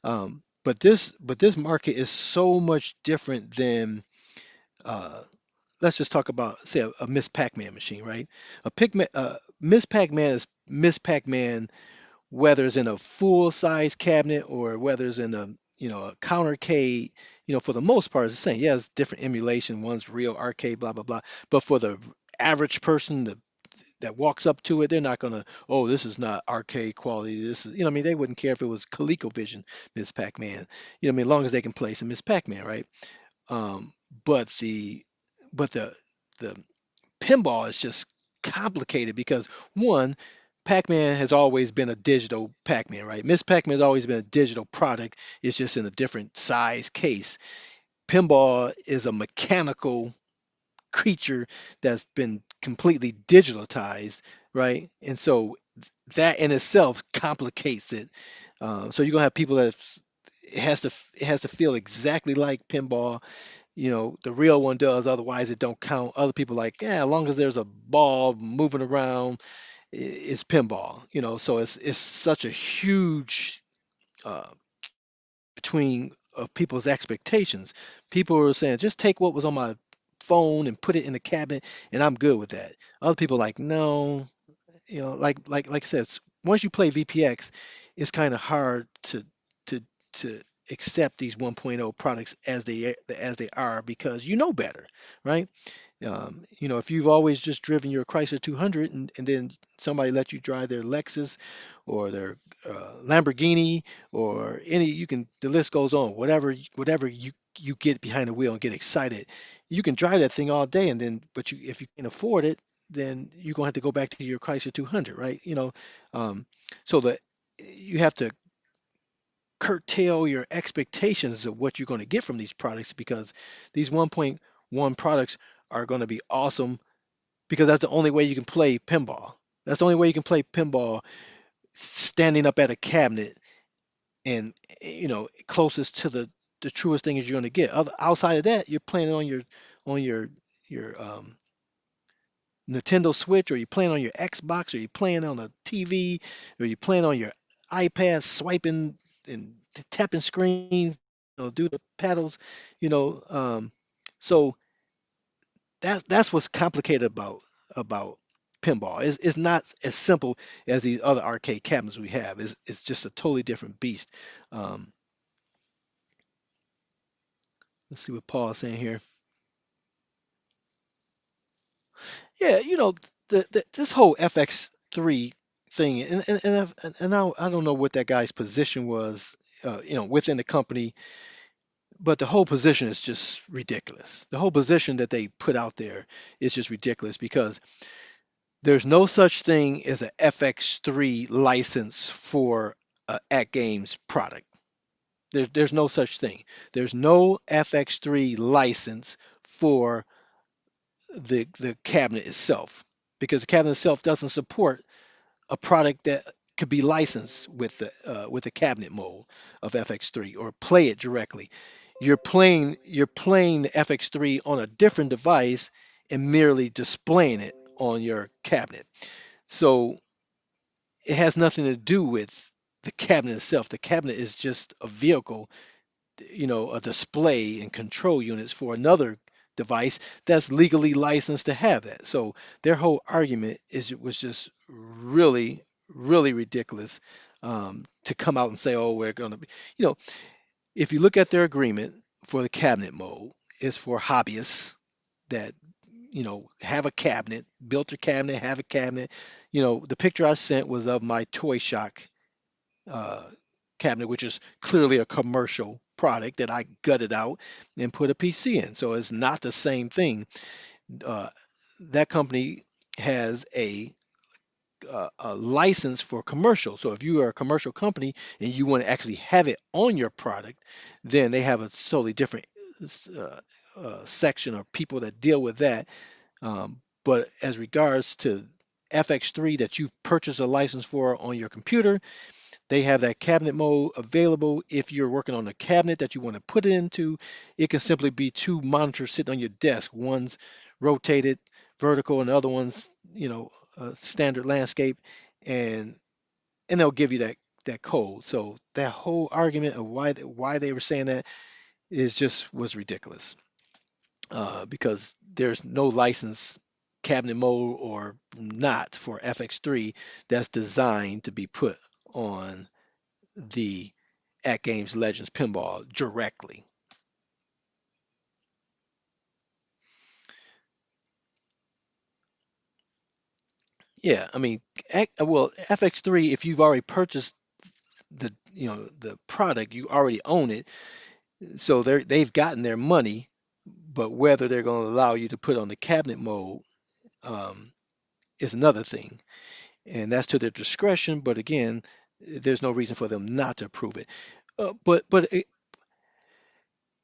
But this market is so much different than, uh, let's just talk about, say, a Miss Pac-Man machine, right? Miss Pac-Man is Miss Pac-Man, whether it's in a full size cabinet or whether it's in a countercade. For the most part, it's the same. Yeah, it's different emulation. One's real arcade, blah blah blah. But for the average person that walks up to it, they're not gonna, oh, this is not arcade quality. This is, what I mean, they wouldn't care if it was ColecoVision Miss Pac-Man. What I mean, as long as they can play some Miss Pac-Man, right? Um, but the but the pinball is just complicated because, one, Pac-Man has always been a digital Pac-Man, right? Miss Pac-Man has always been a digital product. It's just in a different size case. Pinball is a mechanical creature that's been completely digitalized, right? And so that in itself complicates it. So you're gonna have people that it has to feel exactly like pinball. The real one does. Otherwise, it don't count. Other people like, yeah, as long as there's a ball moving around, it's pinball. So it's such a huge uh, between people's expectations. People were saying, just take what was on my phone and put it in the cabinet, and I'm good with that. Other people like, no, like I said, once you play VPX, it's kind of hard to to accept these 1.0 products as they are because you know better, right? If you've always just driven your Chrysler 200 and then somebody let you drive their Lexus or their Lamborghini or the list goes on, whatever you get behind the wheel and get excited, you can drive that thing all day and then, but if you can't afford it, then you're going to have to go back to your Chrysler 200, right? Um, so that you have to curtail your expectations of what you're going to get from these products because these 1.1 products are going to be awesome because that's the only way you can play pinball. That's the only way you can play pinball standing up at a cabinet and closest to the truest thing is you're going to get. Outside of that, you're playing on your Nintendo Switch, or you're playing on your Xbox, or you're playing on a TV, or you're playing on your iPad, swiping and tapping screens, do the paddles, you know. So that's what's complicated about pinball. It's not as simple as these other arcade cabinets we have. It's just a totally different beast. Um, let's see what Paul's saying here. Yeah, this whole FX3 thing, and I don't know what that guy's position was, within the company, but the whole position is just ridiculous. The whole position that they put out there is just ridiculous because there's no such thing as a FX3 license for a AtGames product. There's no such thing. There's no FX3 license for the cabinet itself because the cabinet itself doesn't support a product that could be licensed with the cabinet mode of FX3 or play it directly. You're playing the FX3 on a different device and merely displaying it on your cabinet. So it has nothing to do with the cabinet itself. The cabinet is just a vehicle, a display and control units for another device that's legally licensed to have that. So their whole argument was just really, really ridiculous, to come out and say, "Oh, we're going to be," you know, if you look at their agreement for the cabinet mode, it's for hobbyists that have a cabinet, built a cabinet, have a cabinet. The picture I sent was of my Toy Shock uh, cabinet, which is clearly a commercial product that I gutted out and put a PC in. So it's not the same thing. Uh, that company has a license for commercial. So if you are a commercial company and you want to actually have it on your product, then they have a totally different uh, section of people that deal with that. But as regards to FX3 that you've purchased a license for on your computer, they have that cabinet mode available. If you're working on a cabinet that you want to put it into, it can simply be two monitors sitting on your desk. One's rotated vertical and the other one's, standard landscape, and they'll give you that code. So that whole argument of why they were saying that was ridiculous, because there's no license cabinet mode or not for FX3 that's designed to be put on the AtGames Legends Pinball directly. Yeah, I mean, well, FX3, if you've already purchased the product, you already own it, so they've gotten their money. But whether they're going to allow you to put on the cabinet mode, um, is another thing, and that's to their discretion. But again, there's no reason for them not to approve it. But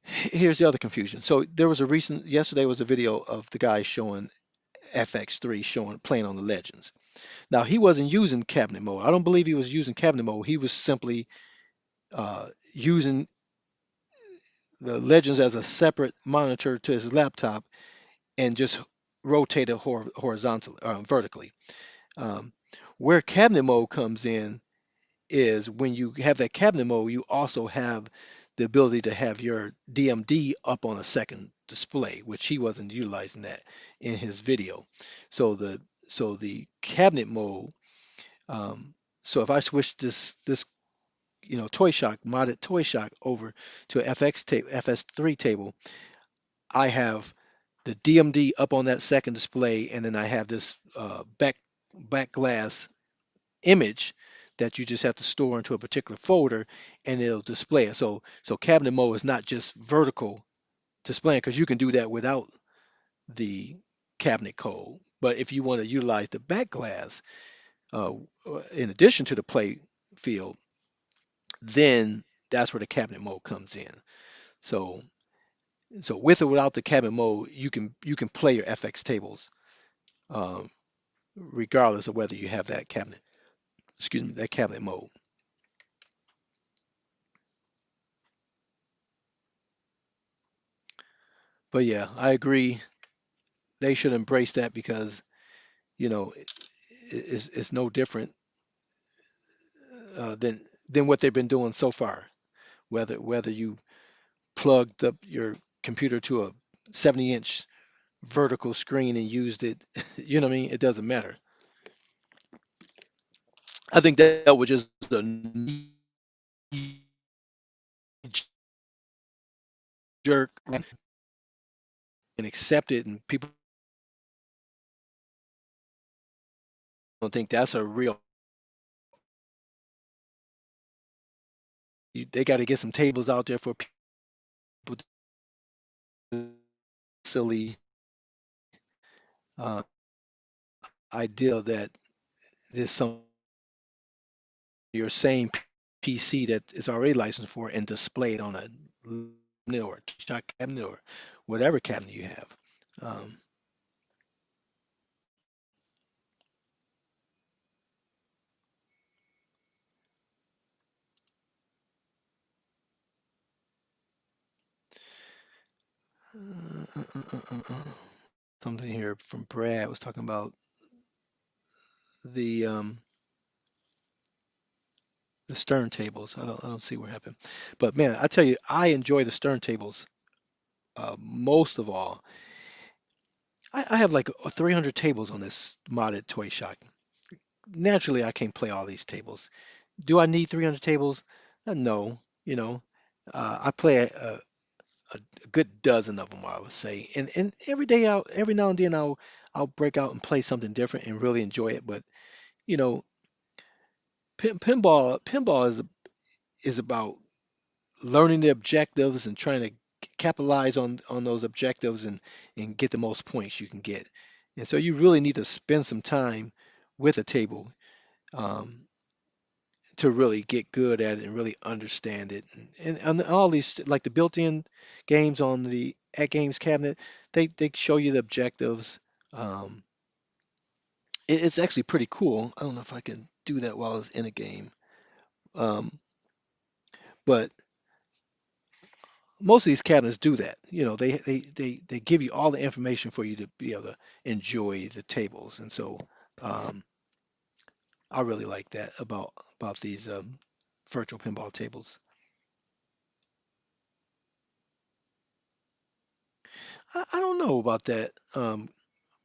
here's the other confusion. So there was yesterday was a video of the guy showing FX3 showing playing on the Legends. Now he wasn't using cabinet mode. I don't believe he was using cabinet mode. He was simply using the Legends as a separate monitor to his laptop and just rotated horizontally, vertically. Um, where cabinet mode comes in is when you have that cabinet mode, you also have the ability to have your DMD up on a second display, which he wasn't utilizing that in his video. So the cabinet mode, um, so if I switch this Toy Shock modded Toy Shock over to a FS3 table, I have the DMD up on that second display, and then I have this back glass image that you just have to store into a particular folder, and it'll display it. So cabinet mode is not just vertical displaying, because you can do that without the cabinet code. But if you want to utilize the back glass uh, in addition to the play field, then that's where the cabinet mode comes in. So so with or without the cabinet mode, you can play your FX tables um, regardless of whether you have that cabinet mode. But yeah, I agree. They should embrace that because you know it's no different than what they've been doing so far. Whether you plugged up your computer to a 70-inch vertical screen and used it, you know what I mean? It doesn't matter. I think that was just a knee jerk and accept it, and people don't think that's a real. They got to get some tables out there for people to silly uh, idea that there's some your same PC that is already licensed for and displayed on a cabinet or shot cabinet or whatever cabinet you have. Um, something here from Brad was talking about the um, the stern tables. I don't see what happened, but man, I tell you, I enjoy the stern tables most of all. I have like 300 tables on this modded toy shop. Naturally, I can't play all these tables. Do I need 300 tables? No. You know, I play a good dozen of them, I would say. And every day out, every now and then I'll break out and play something different and really enjoy it. But you know, pinball is about learning the objectives and trying to capitalize on those objectives and get the most points you can get. And so you really need to spend some time with a table um, to really get good at it and really understand it. And all these like the built-in games on the AtGames cabinet, they show you the objectives. Um, it's actually pretty cool. I don't know if I can do that while it's in a game. Um, but most of these cabinets do that. You know, they give you all the information for you to be able to enjoy the tables. And so I really like that about these virtual pinball tables. I don't know about that,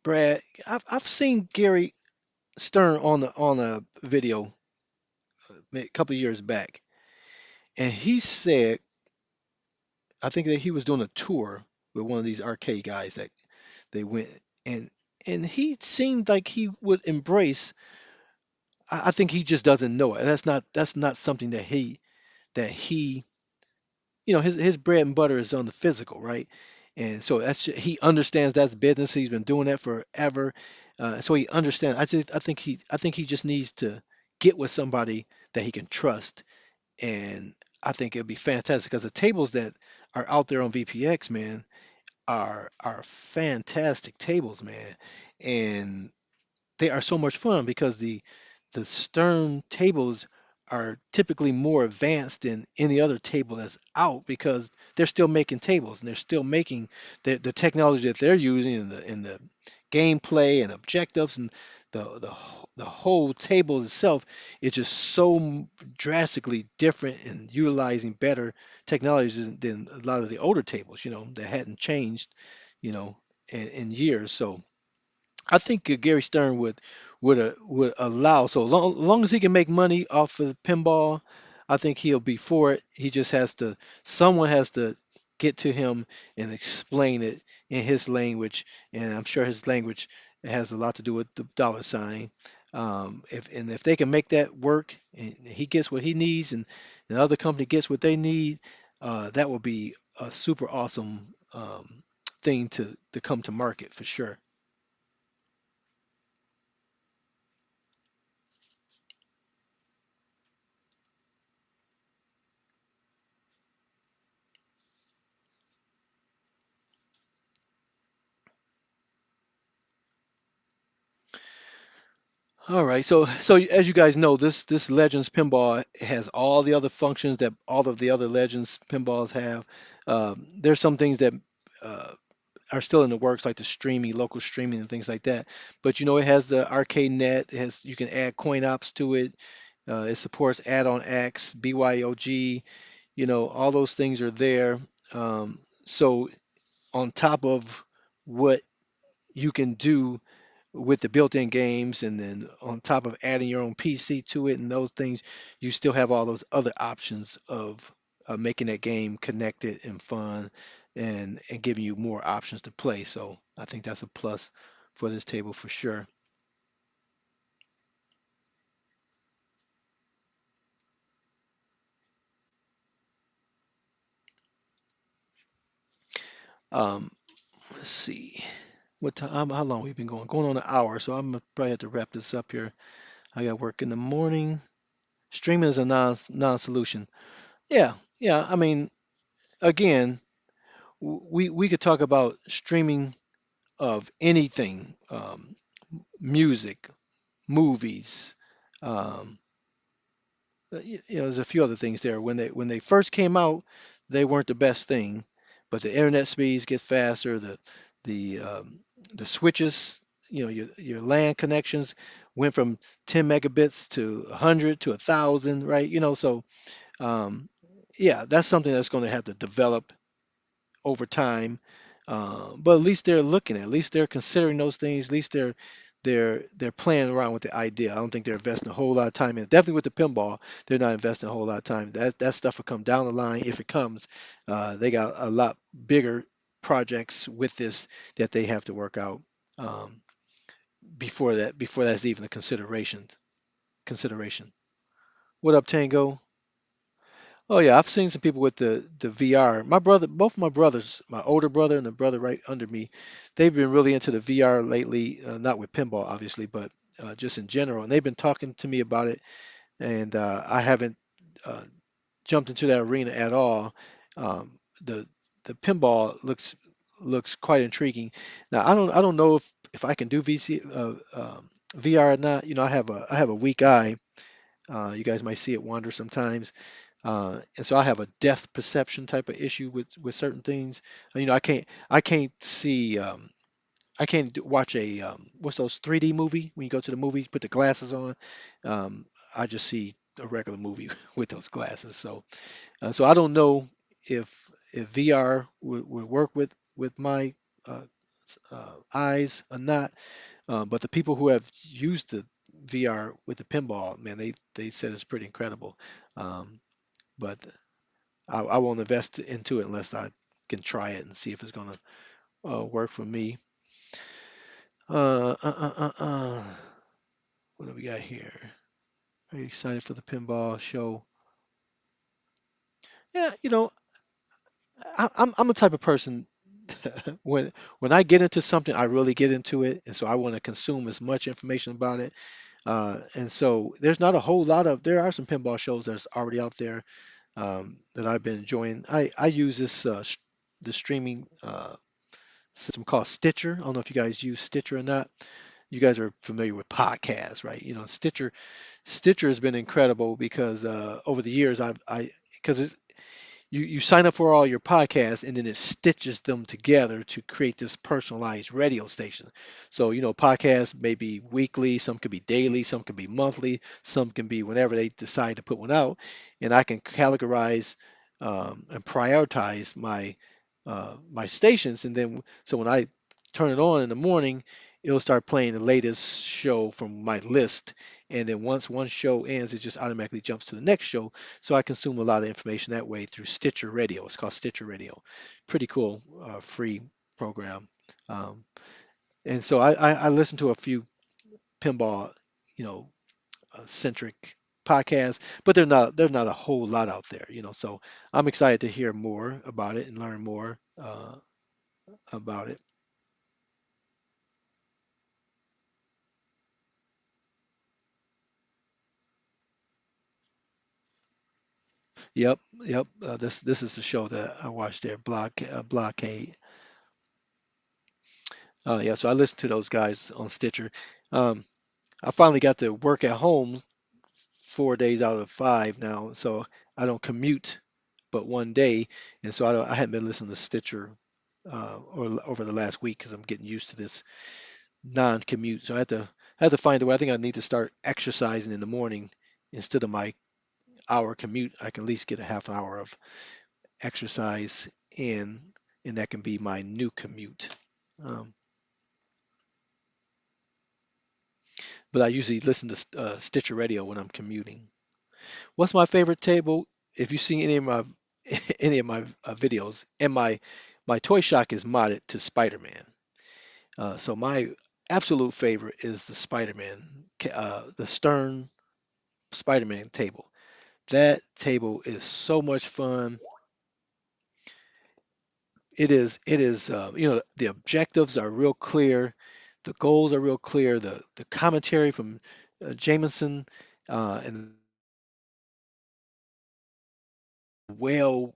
Brad. I've seen Gary Stern on a video a couple of years back, and he said I think that he was doing a tour with one of these arcade guys that they went and and he seemed like he would embrace. I think he just doesn't know it. That's not something that he his bread and butter is on the physical, right? And so he understands that's business. He's been doing that forever, so he understands. I think he just needs to get with somebody that he can trust, and I think it'd be fantastic because the tables that are out there on VPX, man, are fantastic tables, man, and they are so much fun because the stern tables are typically more advanced than any other table that's out because they're still making tables and they're still making the technology that they're using and the gameplay and objectives and the whole table itself is just so drastically different and utilizing better technologies than a lot of the older tables, that hadn't changed, in years. So I think Gary Stern would allow, so long as he can make money off of pinball, I think he'll be for it. He just has to, someone has to get to him and explain it in his language, and I'm sure his language has a lot to do with the dollar sign. If they can make that work and he gets what he needs and the other company gets what they need, that will be a super awesome thing to come to market for sure. All right, so as you guys know, this Legends Pinball has all the other functions that all of the other Legends Pinballs have. There's some things that uh, are still in the works, like the streaming, local streaming, and things like that. But it has the arcade net. It has, you can add coin ops to it. It supports add-on X, BYOG. All those things are there. So on top of what you can do with the built-in games, and then on top of adding your own PC to it and those things, you still have all those other options of making that game connected and fun, and giving you more options to play. So I think that's a plus for this table for sure. Um, let's see. What time? How long we've been going? Going on an hour, so I'm gonna probably have to wrap this up here. I got work in the morning. Streaming is a non-solution. Yeah, yeah. I mean, again, we could talk about streaming of anything, music, movies. Um, there's a few other things there. When they first came out, they weren't the best thing, but the internet speeds get faster. The switches, your LAN connections went from 10 megabits to 100 to 1,000, right? So um, yeah, that's something that's going to have to develop over time. But at least they're looking at least they're considering those things. At least they're playing around with the idea. I don't think they're investing a whole lot of time in it. Definitely with the pinball, they're not investing a whole lot of time. That stuff will come down the line if it comes. They got a lot bigger projects with this that they have to work out um, before that's even a consideration. What up, Tango? Oh yeah, I've seen some people with the VR. My brother, both my brothers, my older brother and the brother right under me, they've been really into the VR lately. Not with pinball, obviously, but just in general. And they've been talking to me about it, and I haven't uh, jumped into that arena at all. The pinball looks quite intriguing. Now I don't know if I can do VR or not. I have a weak eye. You guys might see it wander sometimes, and so I have a depth perception type of issue with certain things. I can't see. I can't watch a what's those 3D movie when you go to the movie, put the glasses on. Um, I just see a regular movie with those glasses. So I don't know if VR would work with my eyes or not. But the people who have used the VR with the pinball, man, they said it's pretty incredible. But I won't invest into it unless I can try it and see if it's gonna work for me. Uh, uh, uh, uh, uh. What do we got here? Are you excited for the pinball show? Yeah, I'm a type of person when I get into something, I really get into it, and so I want to consume as much information about it. And so there's not a whole lot of there are some pinball shows that's already out there that I've been enjoying. I use the streaming system called Stitcher. I don't know if you guys use Stitcher or not. you guys are familiar with podcasts, right? Stitcher has been incredible because over the years I because you sign up for all your podcasts and then it stitches them together to create this personalized radio station. So, podcasts may be weekly, some could be daily, some could be monthly, some can be whenever they decide to put one out. And I can categorize and prioritize my stations. And then, so when I turn it on in the morning, it'll start playing the latest show from my list. And then once one show ends, it just automatically jumps to the next show, so I consume a lot of information that way through Stitcher Radio. It's called Stitcher Radio. Pretty cool, free program. Um, and so I listen to a few pinball, you know, centric podcasts, but they're not a whole lot out there. So I'm excited to hear more about it and learn more about it. Yep, yep. This is the show that I watched there, Blockade. Yeah, so I listen to those guys on Stitcher. Um, I finally got to work at home 4 days out of five now, so I don't commute but one day, and so I hadn't been listening to Stitcher or over the last week because I'm getting used to this non-commute. So I had to find a way. I think I need to start exercising in the morning instead of my hour commute. I can at least get a half hour of exercise in, and that can be my new commute. Um, but I usually listen to Stitcher Radio when I'm commuting. What's my favorite table? If you've seen any of my any of my videos, and my toy shock is modded to Spider-Man. So my absolute favorite is the Spider-Man, the Stern Spider-Man table. That table is so much fun. It is. The objectives are real clear, the goals are real clear. The commentary from Jameson and well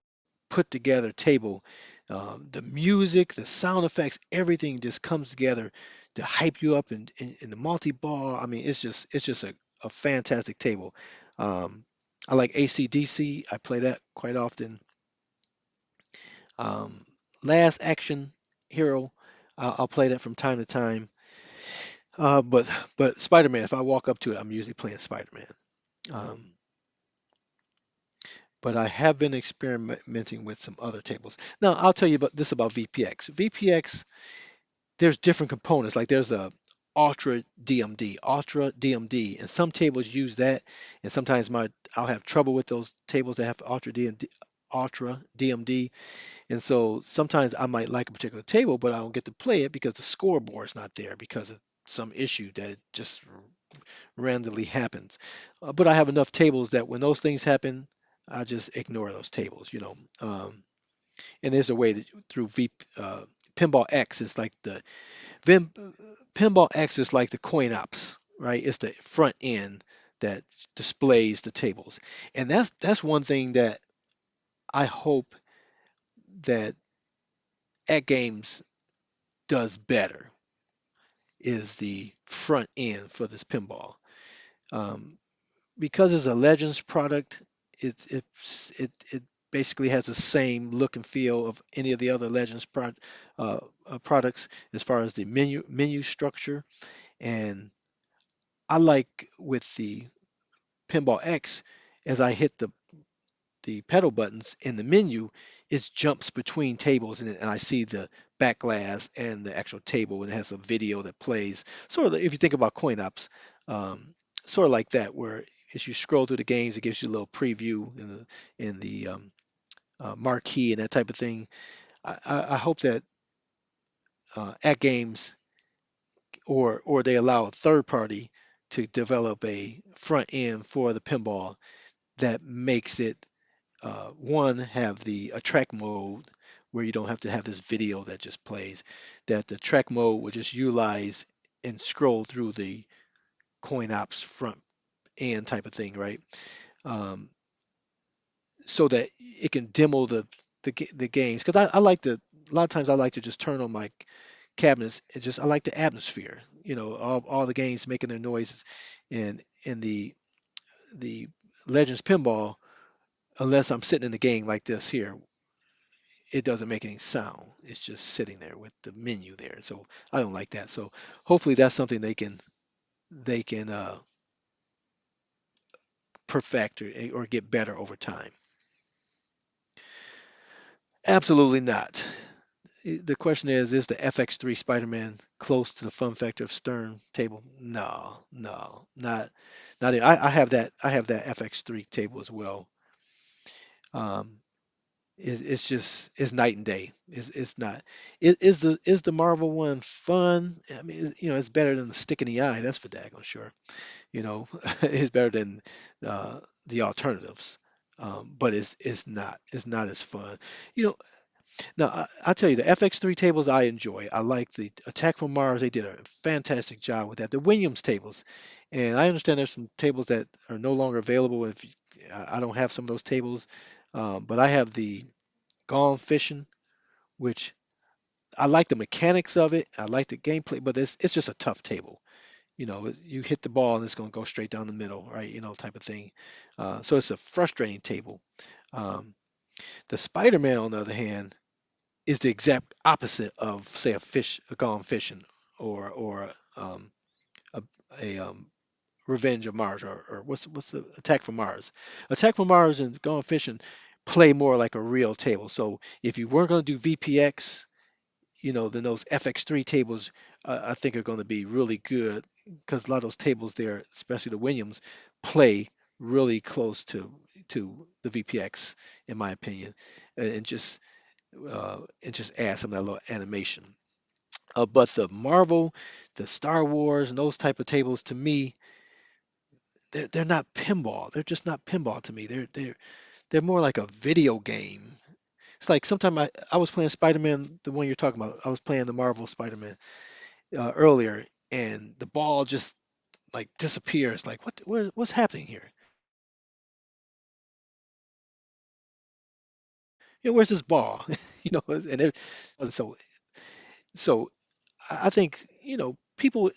put together table. The music, the sound effects, everything just comes together to hype you up in the multi-ball. I mean, it's just a fantastic table. Um, I like ACDC. I play that quite often. Um, Last Action Hero. I'll play that from time to time. But Spider-Man, if I walk up to it, I'm usually playing Spider-Man. Um, but I have been experimenting with some other tables. Now, I'll tell you about this about VPX. VPX, there's different components. Like there's a Ultra DMD, and some tables use that, and sometimes I'll have trouble with those tables that have Ultra DMD, and so sometimes I might like a particular table, but I don't get to play it because the scoreboard's not there because of some issue that just randomly happens. But I have enough tables that when those things happen, I just ignore those tables. And there's a way that through Pinball X is like Vim, Pinball X is like the coin ops, right? It's the front end that displays the tables, and that's one thing that I hope that AtGames does better is the front end for this pinball. Um, because it's a Legends product, it basically has the same look and feel of any of the other Legends products as far as the menu structure. And I like with the Pinball X, as I hit the pedal buttons in the menu, it jumps between tables and I see the back glass and the actual table and it has a video that plays. Sort of if you think about coin ops, um, sort of like that, where as you scroll through the games, it gives you a little preview in the marquee and that type of thing. I hope that at games or they allow a third party to develop a front end for the pinball that makes it one have the a track mode where you don't have to have this video that just plays, that the track mode will just utilize and scroll through the coin ops front end type of thing, right? um, so that it can demo the games, because I like to, a lot of times I like to just turn on my cabinets. It just I like the atmosphere. All the games making their noises, and in the Legends Pinball, unless I'm sitting in the game like this here, it doesn't make any sound. It's just sitting there with the menu there. So I don't like that. So hopefully that's something they can perfect or get better over time. Absolutely not. The question is the FX3 Spider-Man close to the fun factor of Stern table? No, no, not it. I have that. I have that FX3 table as well. Um, it's just it's night and day. It's not. Is the Marvel one fun? I mean, it's better than the stick in the eye. That's for daggone sure. It's better than the alternatives. But it's not as fun. You know, Now, I'll tell you, the FX3 tables I enjoy. I like the Attack from Mars. They did a fantastic job with that. The Williams tables, and I understand there's some tables that are no longer available. If I don't have some of those tables, but I have the Gone Fishing, which I like the mechanics of it. I like the gameplay, but it's just a tough table. You hit the ball and it's going to go straight down the middle, right? Type of thing. So it's a frustrating table. Um, the Spider-Man, on the other hand, is the exact opposite of, say, a gone fishing, or a, a Revenge of Mars, or what's the Attack from Mars. Attack from Mars and Gone Fishing play more like a real table. So if you weren't going to do VPX, then those FX3 tables, I think are going to be really good, because a lot of those tables there, especially the Williams, play really close to the VPX, in my opinion, and just add some of that little animation. But the Marvel, the Star Wars, and those type of tables, to me, they're not pinball. They're just not pinball to me. They're more like a video game. It's like sometime I was playing Spider-Man, the one you're talking about. I was playing the Marvel Spider-Man earlier, and the ball just like disappears. Like what's happening here? Where's this ball? So so I think people.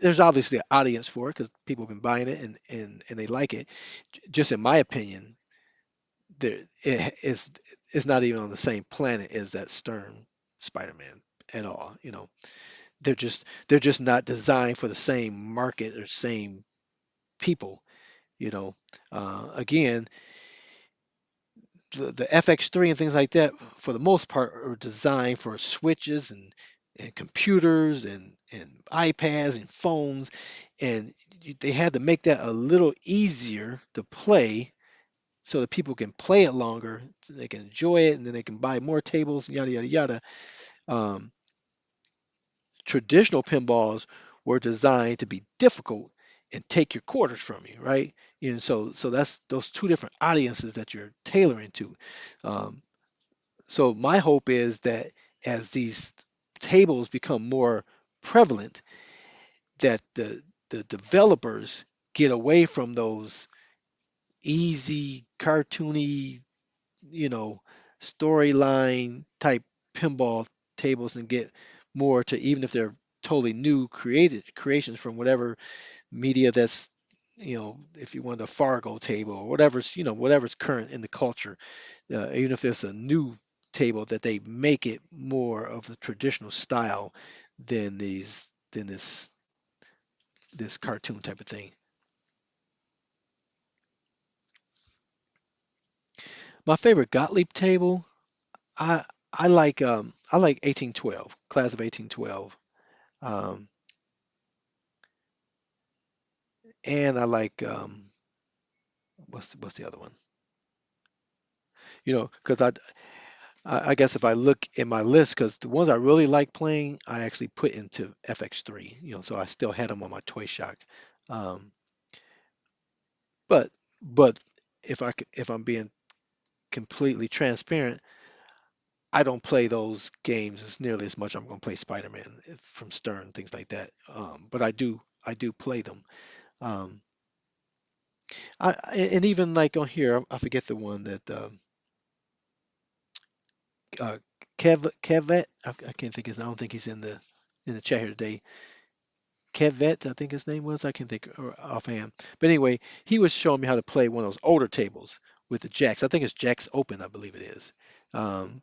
There's obviously an audience for it because people have been buying it, and they like it. Just in my opinion, it's not even on the same planet as that Stern Spider-Man at all. They're just not designed for the same market or same people. You know, Again, the FX3 and things like that, for the most part, are designed for switches and computers and iPads and phones, and they had to make that a little easier to play so that people can play it longer, so they can enjoy it, and then they can buy more tables, yada yada yada. Um, Traditional pinballs were designed to be difficult and take your quarters from you, right? So that's those two different audiences that you're tailoring to. Um, So my hope is that as these tables become more prevalent, that the developers get away from those easy, cartoony, you know, storyline type pinball tables, and get more to, even if they're totally new created creations from whatever media that's, if you want a Fargo table or whatever's current in the culture, even if it's a new table, that they make it more of the traditional style than this cartoon type of thing. My favorite Gottlieb table, I I like 1812, class of 1812, um, and I like what's the other one? Because I guess if I look in my list, because the ones I really like playing, I actually put into FX3. So I still had them on my Toy Shock. Um, but but if I'm being completely transparent, I don't play those games as nearly as much. I'm going to play Spider-Man from Stern, things like that. But I do play them. Um, and even like on here, I forget the one that Kevet. I can't think his. I don't think he's in the chat here today. Kevet, I think his name was. I can't think offhand. But anyway, he was showing me how to play one of those older tables with the jacks. I think it's jacks open. I believe it is. Um,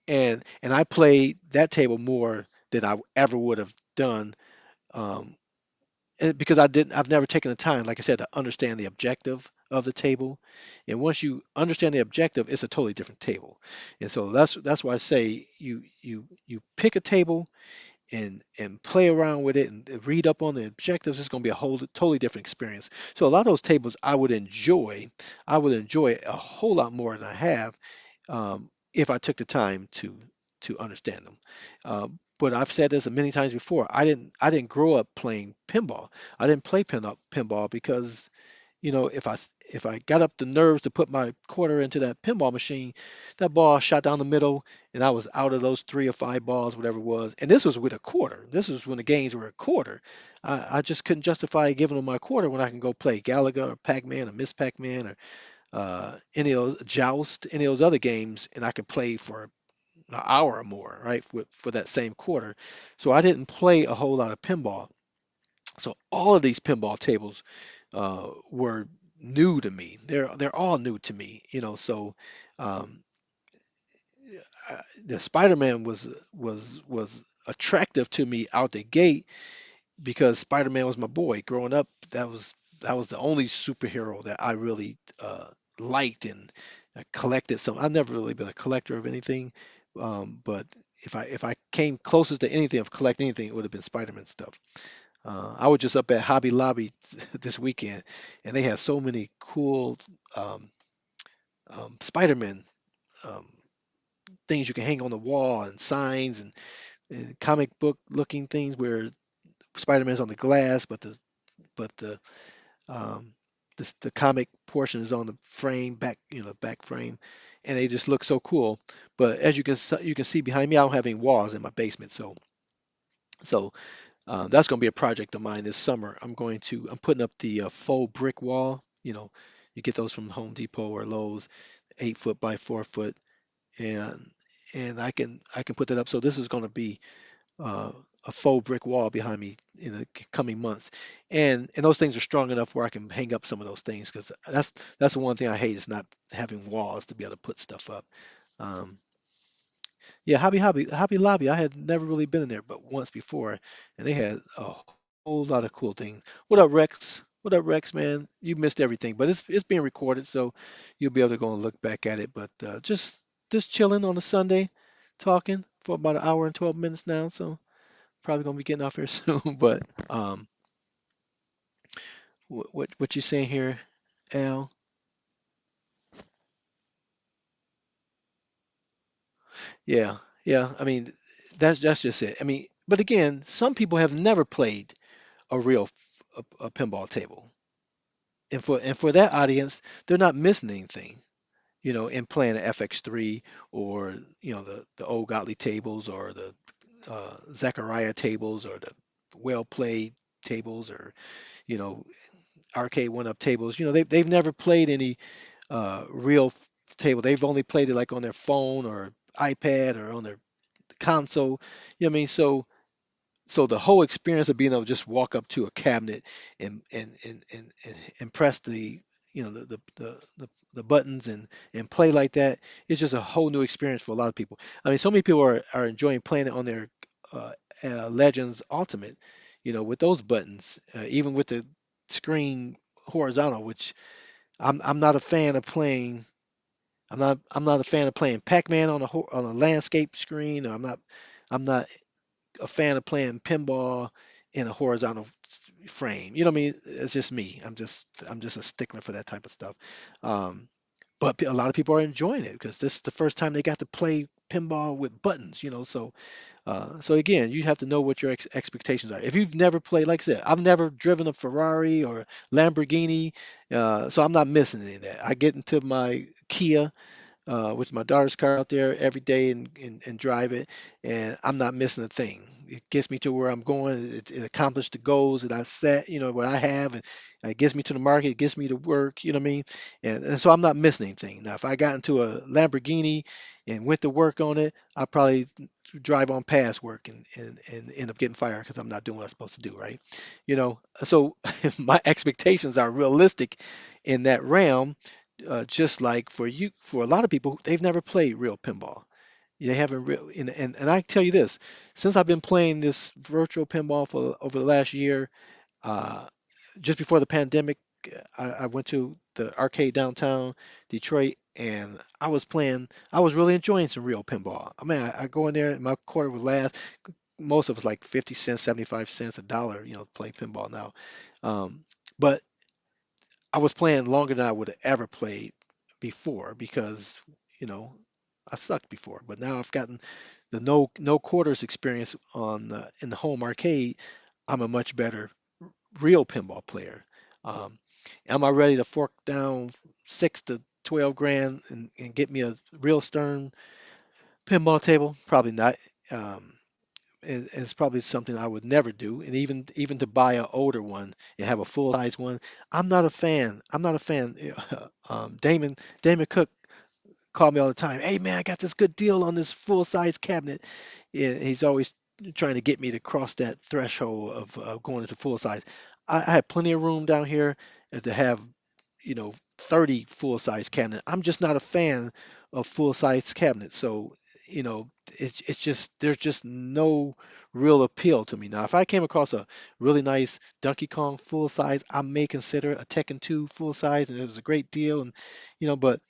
and I played that table more than I ever would have done. Um, because I've never taken the time, like I said, to understand the objective of the table. And once you understand the objective, it's a totally different table. And so that's why I say you pick a table and play around with it and read up on the objectives. It's going to be a whole totally different experience. So a lot of those tables I would enjoy a whole lot more than I have if I took the time to understand them. But I've said this many times before. I didn't grow up playing pinball. I didn't play pinball because if I got up the nerves to put my quarter into that pinball machine, that ball shot down the middle, and I was out of those 3 or 5 balls, whatever it was. And this was with a quarter. This was when the games were a quarter. I just couldn't justify giving them my quarter when I can go play Galaga or Pac-Man or Miss Pac-Man or any of those Joust, any of those other games, and I could play for an hour or more, right, for that same quarter. So I didn't play a whole lot of pinball. So all of these pinball tables were new to me. They're all new to me, So um, the Spider-Man was attractive to me out the gate because Spider-Man was my boy. Growing up, that was the only superhero that I really liked and collected. So I've never really been a collector of anything, but if I came closest to anything of collecting anything, it would have been Spider-Man stuff. I was just up at Hobby Lobby this weekend, and they had so many cool um, Spider-Man um, things you can hang on the wall and signs and comic book looking things where Spider-Man's on the glass, but um, the comic portion is on the frame back, back frame, and they just look so cool. But as you can see behind me, I don't have any walls in my basement, so that's going to be a project of mine this summer. I'm putting up the faux brick wall. You get those from Home Depot or Lowe's, 8 foot by 4 foot, and I can put that up. So this is going to be uh, a faux brick wall behind me in the coming months, and those things are strong enough where I can hang up some of those things because that's the one thing I hate is not having walls to be able to put stuff up. Um, yeah, Hobby Lobby. I had never really been in there, but once before, and they had a whole lot of cool things. What up, Rex? What up, Rex? Man, you missed everything, but it's being recorded, so you'll be able to go and look back at it. But just chilling on a Sunday, talking for about an hour and 12 minutes now. So probably gonna be getting off here soon. But what you saying here, Al? Yeah, yeah. I mean, that's just it. I mean, but again, some people have never played a real a pinball table. And for that audience, they're not missing anything, in playing an FX3 or the old Gottlieb tables or the Zachariah tables or the well played tables or you know arcade one up tables. They've never played any real table. They've only played it like on their phone or iPad or on their console. You know what I mean? So the whole experience of being able to just walk up to a cabinet and press the buttons and play like that, it's just a whole new experience for a lot of people. I mean, so many people are enjoying playing it on their uh, Legends Ultimate, with those buttons, even with the screen horizontal, which I'm not a fan of playing. I'm not a fan of playing Pac-Man on a landscape screen. Or I'm not a fan of playing pinball in a horizontal frame. You know what I mean? It's just me. I'm just a stickler for that type of stuff. Um, but a lot of people are enjoying it because this is the first time they got to play pinball with buttons. So again, you have to know what your expectations are. If you've never played, like I said, I've never driven a Ferrari or Lamborghini, so I'm not missing any of that. I get into my Kia with my daughter's car out there every day and drive it, and I'm not missing a thing. It gets me to where I'm going. It accomplished the goals that I set, what I have, and it gets me to the market. It gets me to work. You know what I mean? And so I'm not missing anything. Now, if I got into a Lamborghini and went to work on it, I probably drive on past work and end up getting fired because I'm not doing what I'm supposed to do, right? So my expectations are realistic in that realm, just like for a lot of people, they've never played real pinball. They haven't real, and I tell you this, since I've been playing this virtual pinball for over the last year, uh, just before the pandemic, I went to the arcade downtown Detroit, and I was really enjoying some real pinball. I mean, I go in there, and my quarter would last. Most of it's like 50 cents, 75 cents, a dollar, to play pinball now. But I was playing longer than I would have ever played before because, you know, I sucked before. But now I've gotten the no quarters experience in the home arcade. I'm a much better real pinball player. Um, am I ready to fork down 6 to 12 grand and get me a real stern pinball table? Probably not. Um, it's probably something I would never do. And even to buy an older one and have a full size one, I'm not a fan. I'm not a fan. Damon Cook called me all the time. Hey man, I got this good deal on this full size cabinet. Yeah, he's always trying to get me to cross that threshold of going into full size. I have plenty of room down here to have 30 full size cabinet. I'm just not a fan of full size cabinets. So, it's just there's just no real appeal to me. Now, if I came across a really nice Donkey Kong full size, I may consider a Tekken 2 full size, and it was a great deal. And but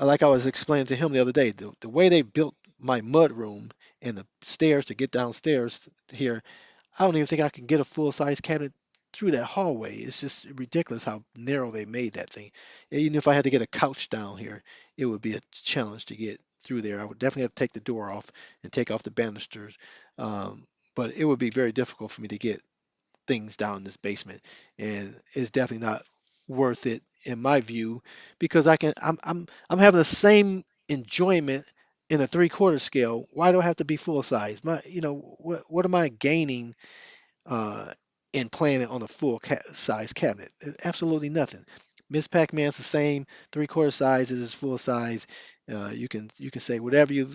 like I was explaining to him the other day, the way they built my mud room and the stairs to get downstairs here, I don't even think I can get a full size cabinet through that hallway. It's just ridiculous how narrow they made that thing. Even if I had to get a couch down here, it would be a challenge to get through there. I would definitely have to take the door off and take off the banisters. But it would be very difficult for me to get things down in this basement, and it's definitely not worth it in my view because I'm having the same enjoyment in a three-quarter scale. Why do I have to be full size? What am I gaining uh, in playing it on a size cabinet? Absolutely nothing. Miss Pac-Man's the same, three-quarter size is full size. You can say whatever you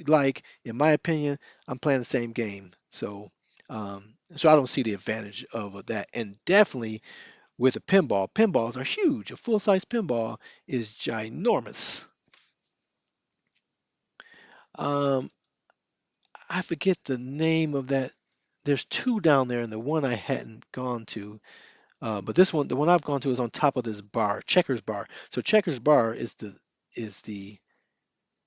like. In my opinion, I'm playing the same game. So I don't see the advantage of that. And definitely with a pinball, pinballs are huge. A full-size pinball is ginormous. Um, I forget the name of that. There's two down there, and the one I hadn't gone to. But this one, the one I've gone to, is on top of this bar, Checkers Bar. So Checkers Bar is the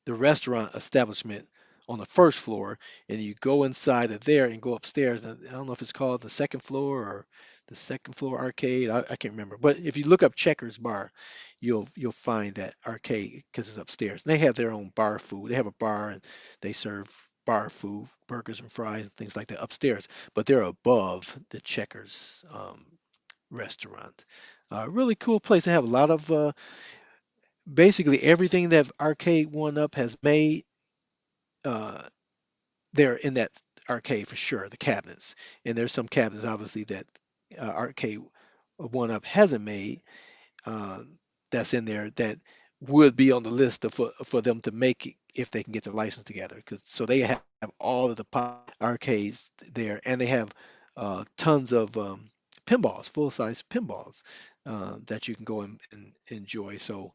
restaurant establishment on the first floor, and you go inside of there and go upstairs. And I don't know if it's called the second floor or the second floor arcade. I can't remember. But if you look up Checkers Bar, you'll find that arcade because it's upstairs. And they have their own bar food. They have a bar and they serve bar food, burgers and fries and things like that upstairs. But they're above the Checkers restaurant. Really cool place. They have a lot of basically everything that Arcade One Up has made. Uh, they're in that arcade for sure, the cabinets. And there's some cabinets, obviously, that Arcade One Up hasn't made uh, that's in there that would be on the list for them to make it if they can get the license together. Because so they have all of the arcades there, and they have tons of pinballs, full size pinballs that you can go and enjoy. So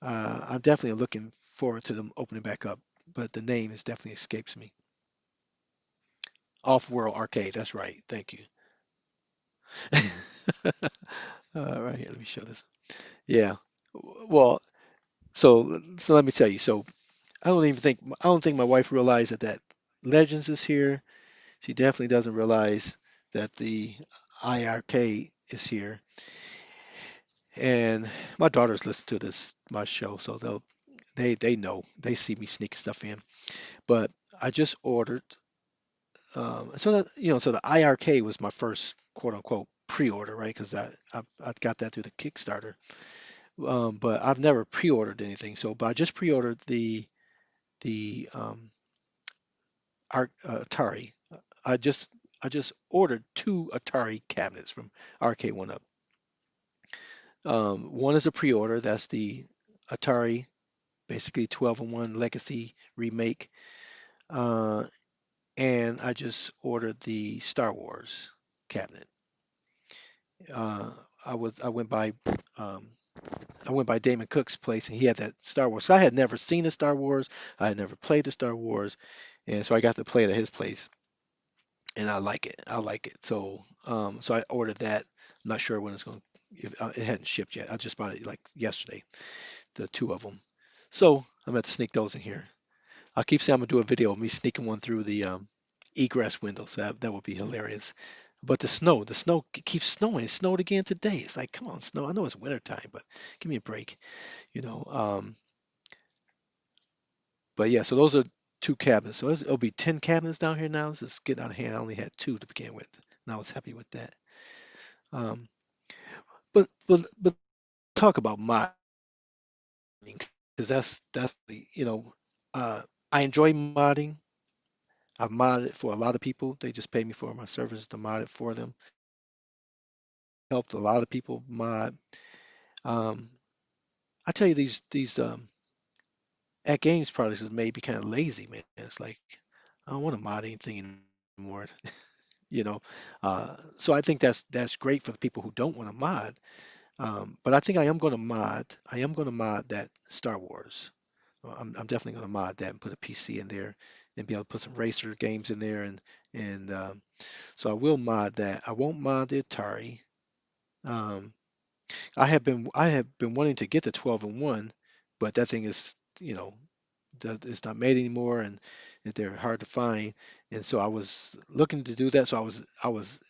I'm definitely looking forward to them opening back up, but the name is definitely escapes me. Off World Arcade. That's right. Thank you. Right here, let me show this. Yeah. Well, so let me tell you. So I don't think my wife realized that Legends is here. She definitely doesn't realize that the IRK is here. And my daughters listen to this my show, so they know. They see me sneaking stuff in. But I just ordered so that so the IRK was my first quote unquote pre-order, right? Because I got that through the Kickstarter. but I've never pre-ordered anything. So, but I just pre-ordered the Atari. I just I just ordered two Atari cabinets from Arcade One Up. One is a pre-order. That's the Atari, basically 12-in-1 Legacy remake. Uh, and I just ordered the Star Wars cabinet. Uh, I went by um, I went by Damon Cook's place, and he had that Star Wars. So I had never seen the Star Wars. I had never played the Star Wars, and so I got to play it at his place, and I like it. I like it. So I ordered that. I'm not sure when it's going. If it hadn't shipped yet. I just bought it like yesterday, the two of them. So I'm gonna have to sneak those in here. I'll keep saying I'm gonna do a video of me sneaking one through the egress window. So that would be hilarious. But the snow keeps snowing. It snowed again today. It's like, come on, snow. I know it's winter time, but give me a break, you know. But yeah, so those are two cabinets. So it'll be 10 cabinets down here now. This is getting out of hand. I only had two to begin with. Now I was happy with that. Um, but talk about modding, because that's uh, I enjoy modding. I've modded for a lot of people. They just pay me for my services to mod it for them. Helped a lot of people mod. Um, I tell you, these at games products has made me kind of lazy, man. It's like I don't want to mod anything anymore. you know. So I think that's great for the people who don't want to mod. But I think I am going to mod. I am going to mod that Star Wars. I'm definitely going to mod that and put a PC in there and be able to put some racer games in there and so I will mod that. I won't mod the Atari. Um, I have been wanting to get the 12-in-1, but that thing is that it's not made anymore and they're hard to find. And so I was looking to do that. So I was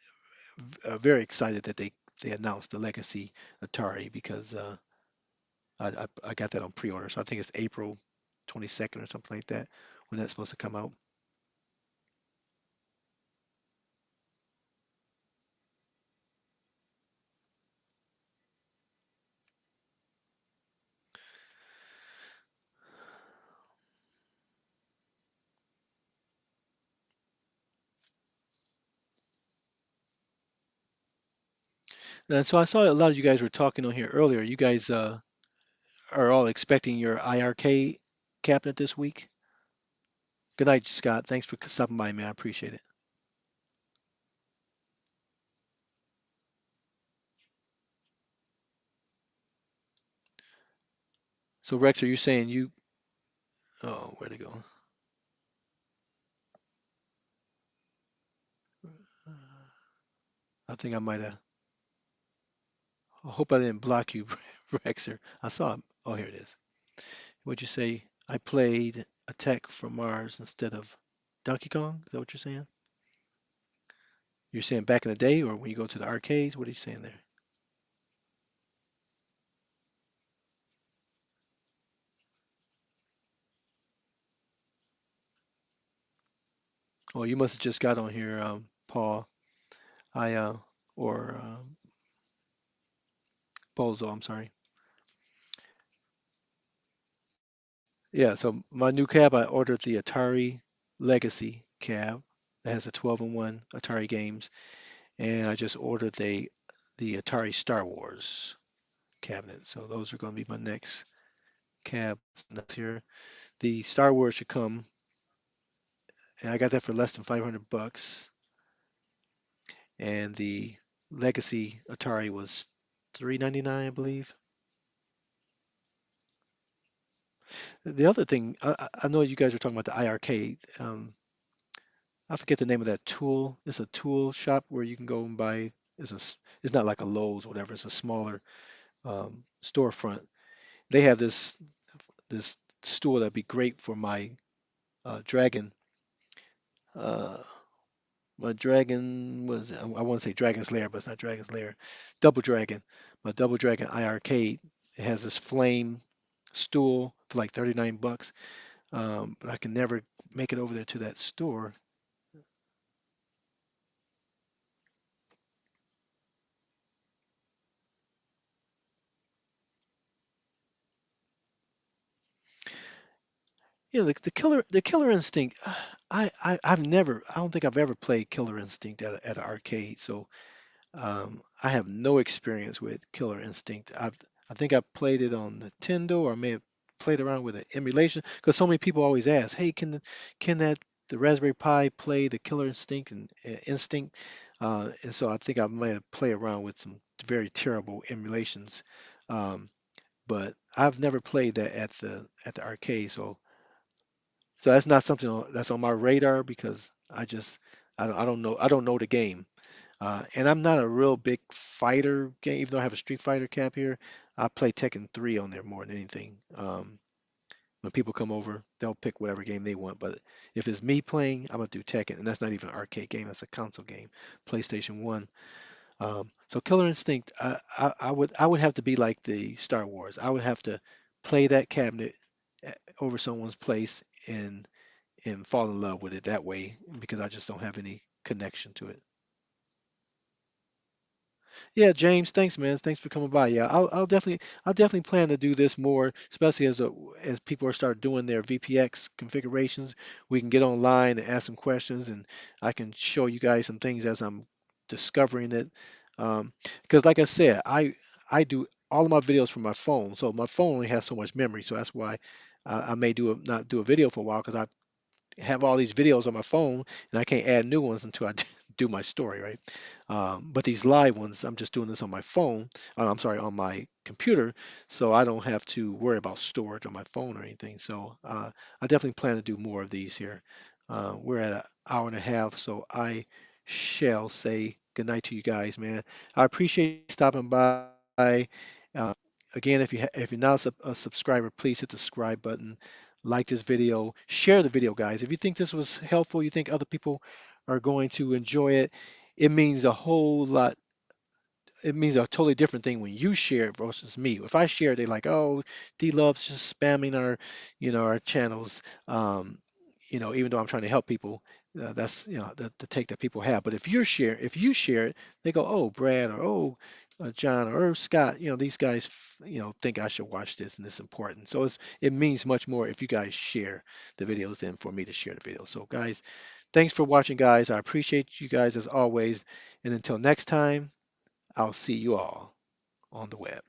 very excited that they announced the Legacy Atari because I got that on pre-order. So I think it's April 22nd or something like that when that's supposed to come out. And so I saw a lot of you guys were talking on here earlier. You guys are all expecting your IRK cabinet this week. Good night, Scott. Thanks for stopping by, man. I appreciate it. So Rex, are you saying you? Oh, where'd it go? I think I might have. I hope I didn't block you, Rexer. I saw him. Oh, here it is. What'd you say? I played Attack from Mars instead of Donkey Kong? Is that what you're saying? You're saying back in the day or when you go to the arcades? What are you saying there? Oh, you must have just got on here, Paul. I or Bozo, I'm sorry. Yeah, so my new cab, I ordered the Atari Legacy cab that has a 12-in-1 Atari games, and I just ordered the Atari Star Wars cabinet. So those are going to be my next cab next year. The Star Wars should come, and I got that for less than 500 bucks, and the Legacy Atari was 399, I believe. The other thing, I know you guys are talking about the IRK. I forget the name of that tool. It's a tool shop where you can go and buy. It's not like a Lowe's or whatever. It's a smaller storefront. They have this stool that'd be great for my Dragon. Uh, my Dragon was I want to say Dragon's Lair, but it's not Dragon's Lair. Double Dragon. My Double Dragon IRK. It has this flame stool for like 39 bucks. But I can never make it over there to that store. The Killer Instinct. I don't think I've ever played Killer Instinct at an arcade. So I have no experience with Killer Instinct. I think I played it on Nintendo, or I may have played around with an emulation, because so many people always ask, "Hey, can that the Raspberry Pi play the Killer Instinct and Instinct?" And so I think I might have played around with some very terrible emulations, um, but I've never played that at the arcade. So that's not something that's on my radar, because I don't know the game. And I'm not a real big fighter game, even though I have a Street Fighter cap here. I play Tekken 3 on there more than anything. When people come over, they'll pick whatever game they want. But if it's me playing, I'm gonna do Tekken, and that's not even an arcade game. That's a console game, PlayStation 1. So Killer Instinct, I would have to be like the Star Wars. I would have to play that cabinet over someone's place and fall in love with it that way, because I just don't have any connection to it. Yeah, James, thanks, man. Thanks for coming by. Yeah, I'll definitely plan to do this more, especially as people are start doing their VPX configurations. We can get online and ask some questions, and I can show you guys some things as I'm discovering it. Because, like I said, I do all of my videos from my phone, so my phone only has so much memory. So that's why I may not do a video for a while, because I have all these videos on my phone, and I can't add new ones until I do my story, right? But these live ones, I'm just doing this on my phone. I'm sorry, on my computer, so I don't have to worry about storage on my phone or anything. So I definitely plan to do more of these here. We're at an hour and a half, so I shall say good night to you guys, man. I appreciate you stopping by. Again, if you're not a subscriber, please hit the subscribe button, like this video, share the video, guys. If you think this was helpful, you think other people are going to enjoy it, it means a whole lot. It means a totally different thing when you share it versus me. If I share it, they're like, "Oh, D Love's just spamming our channels." Even though I'm trying to help people, that's the take that people have. But if you share it, they go, "Oh, Brad," or "Oh, John," or "Oh, Scott." These guys, think I should watch this and it's important. So it means much more if you guys share the videos than for me to share the videos. So, guys, thanks for watching, guys. I appreciate you guys as always. And until next time, I'll see you all on the web.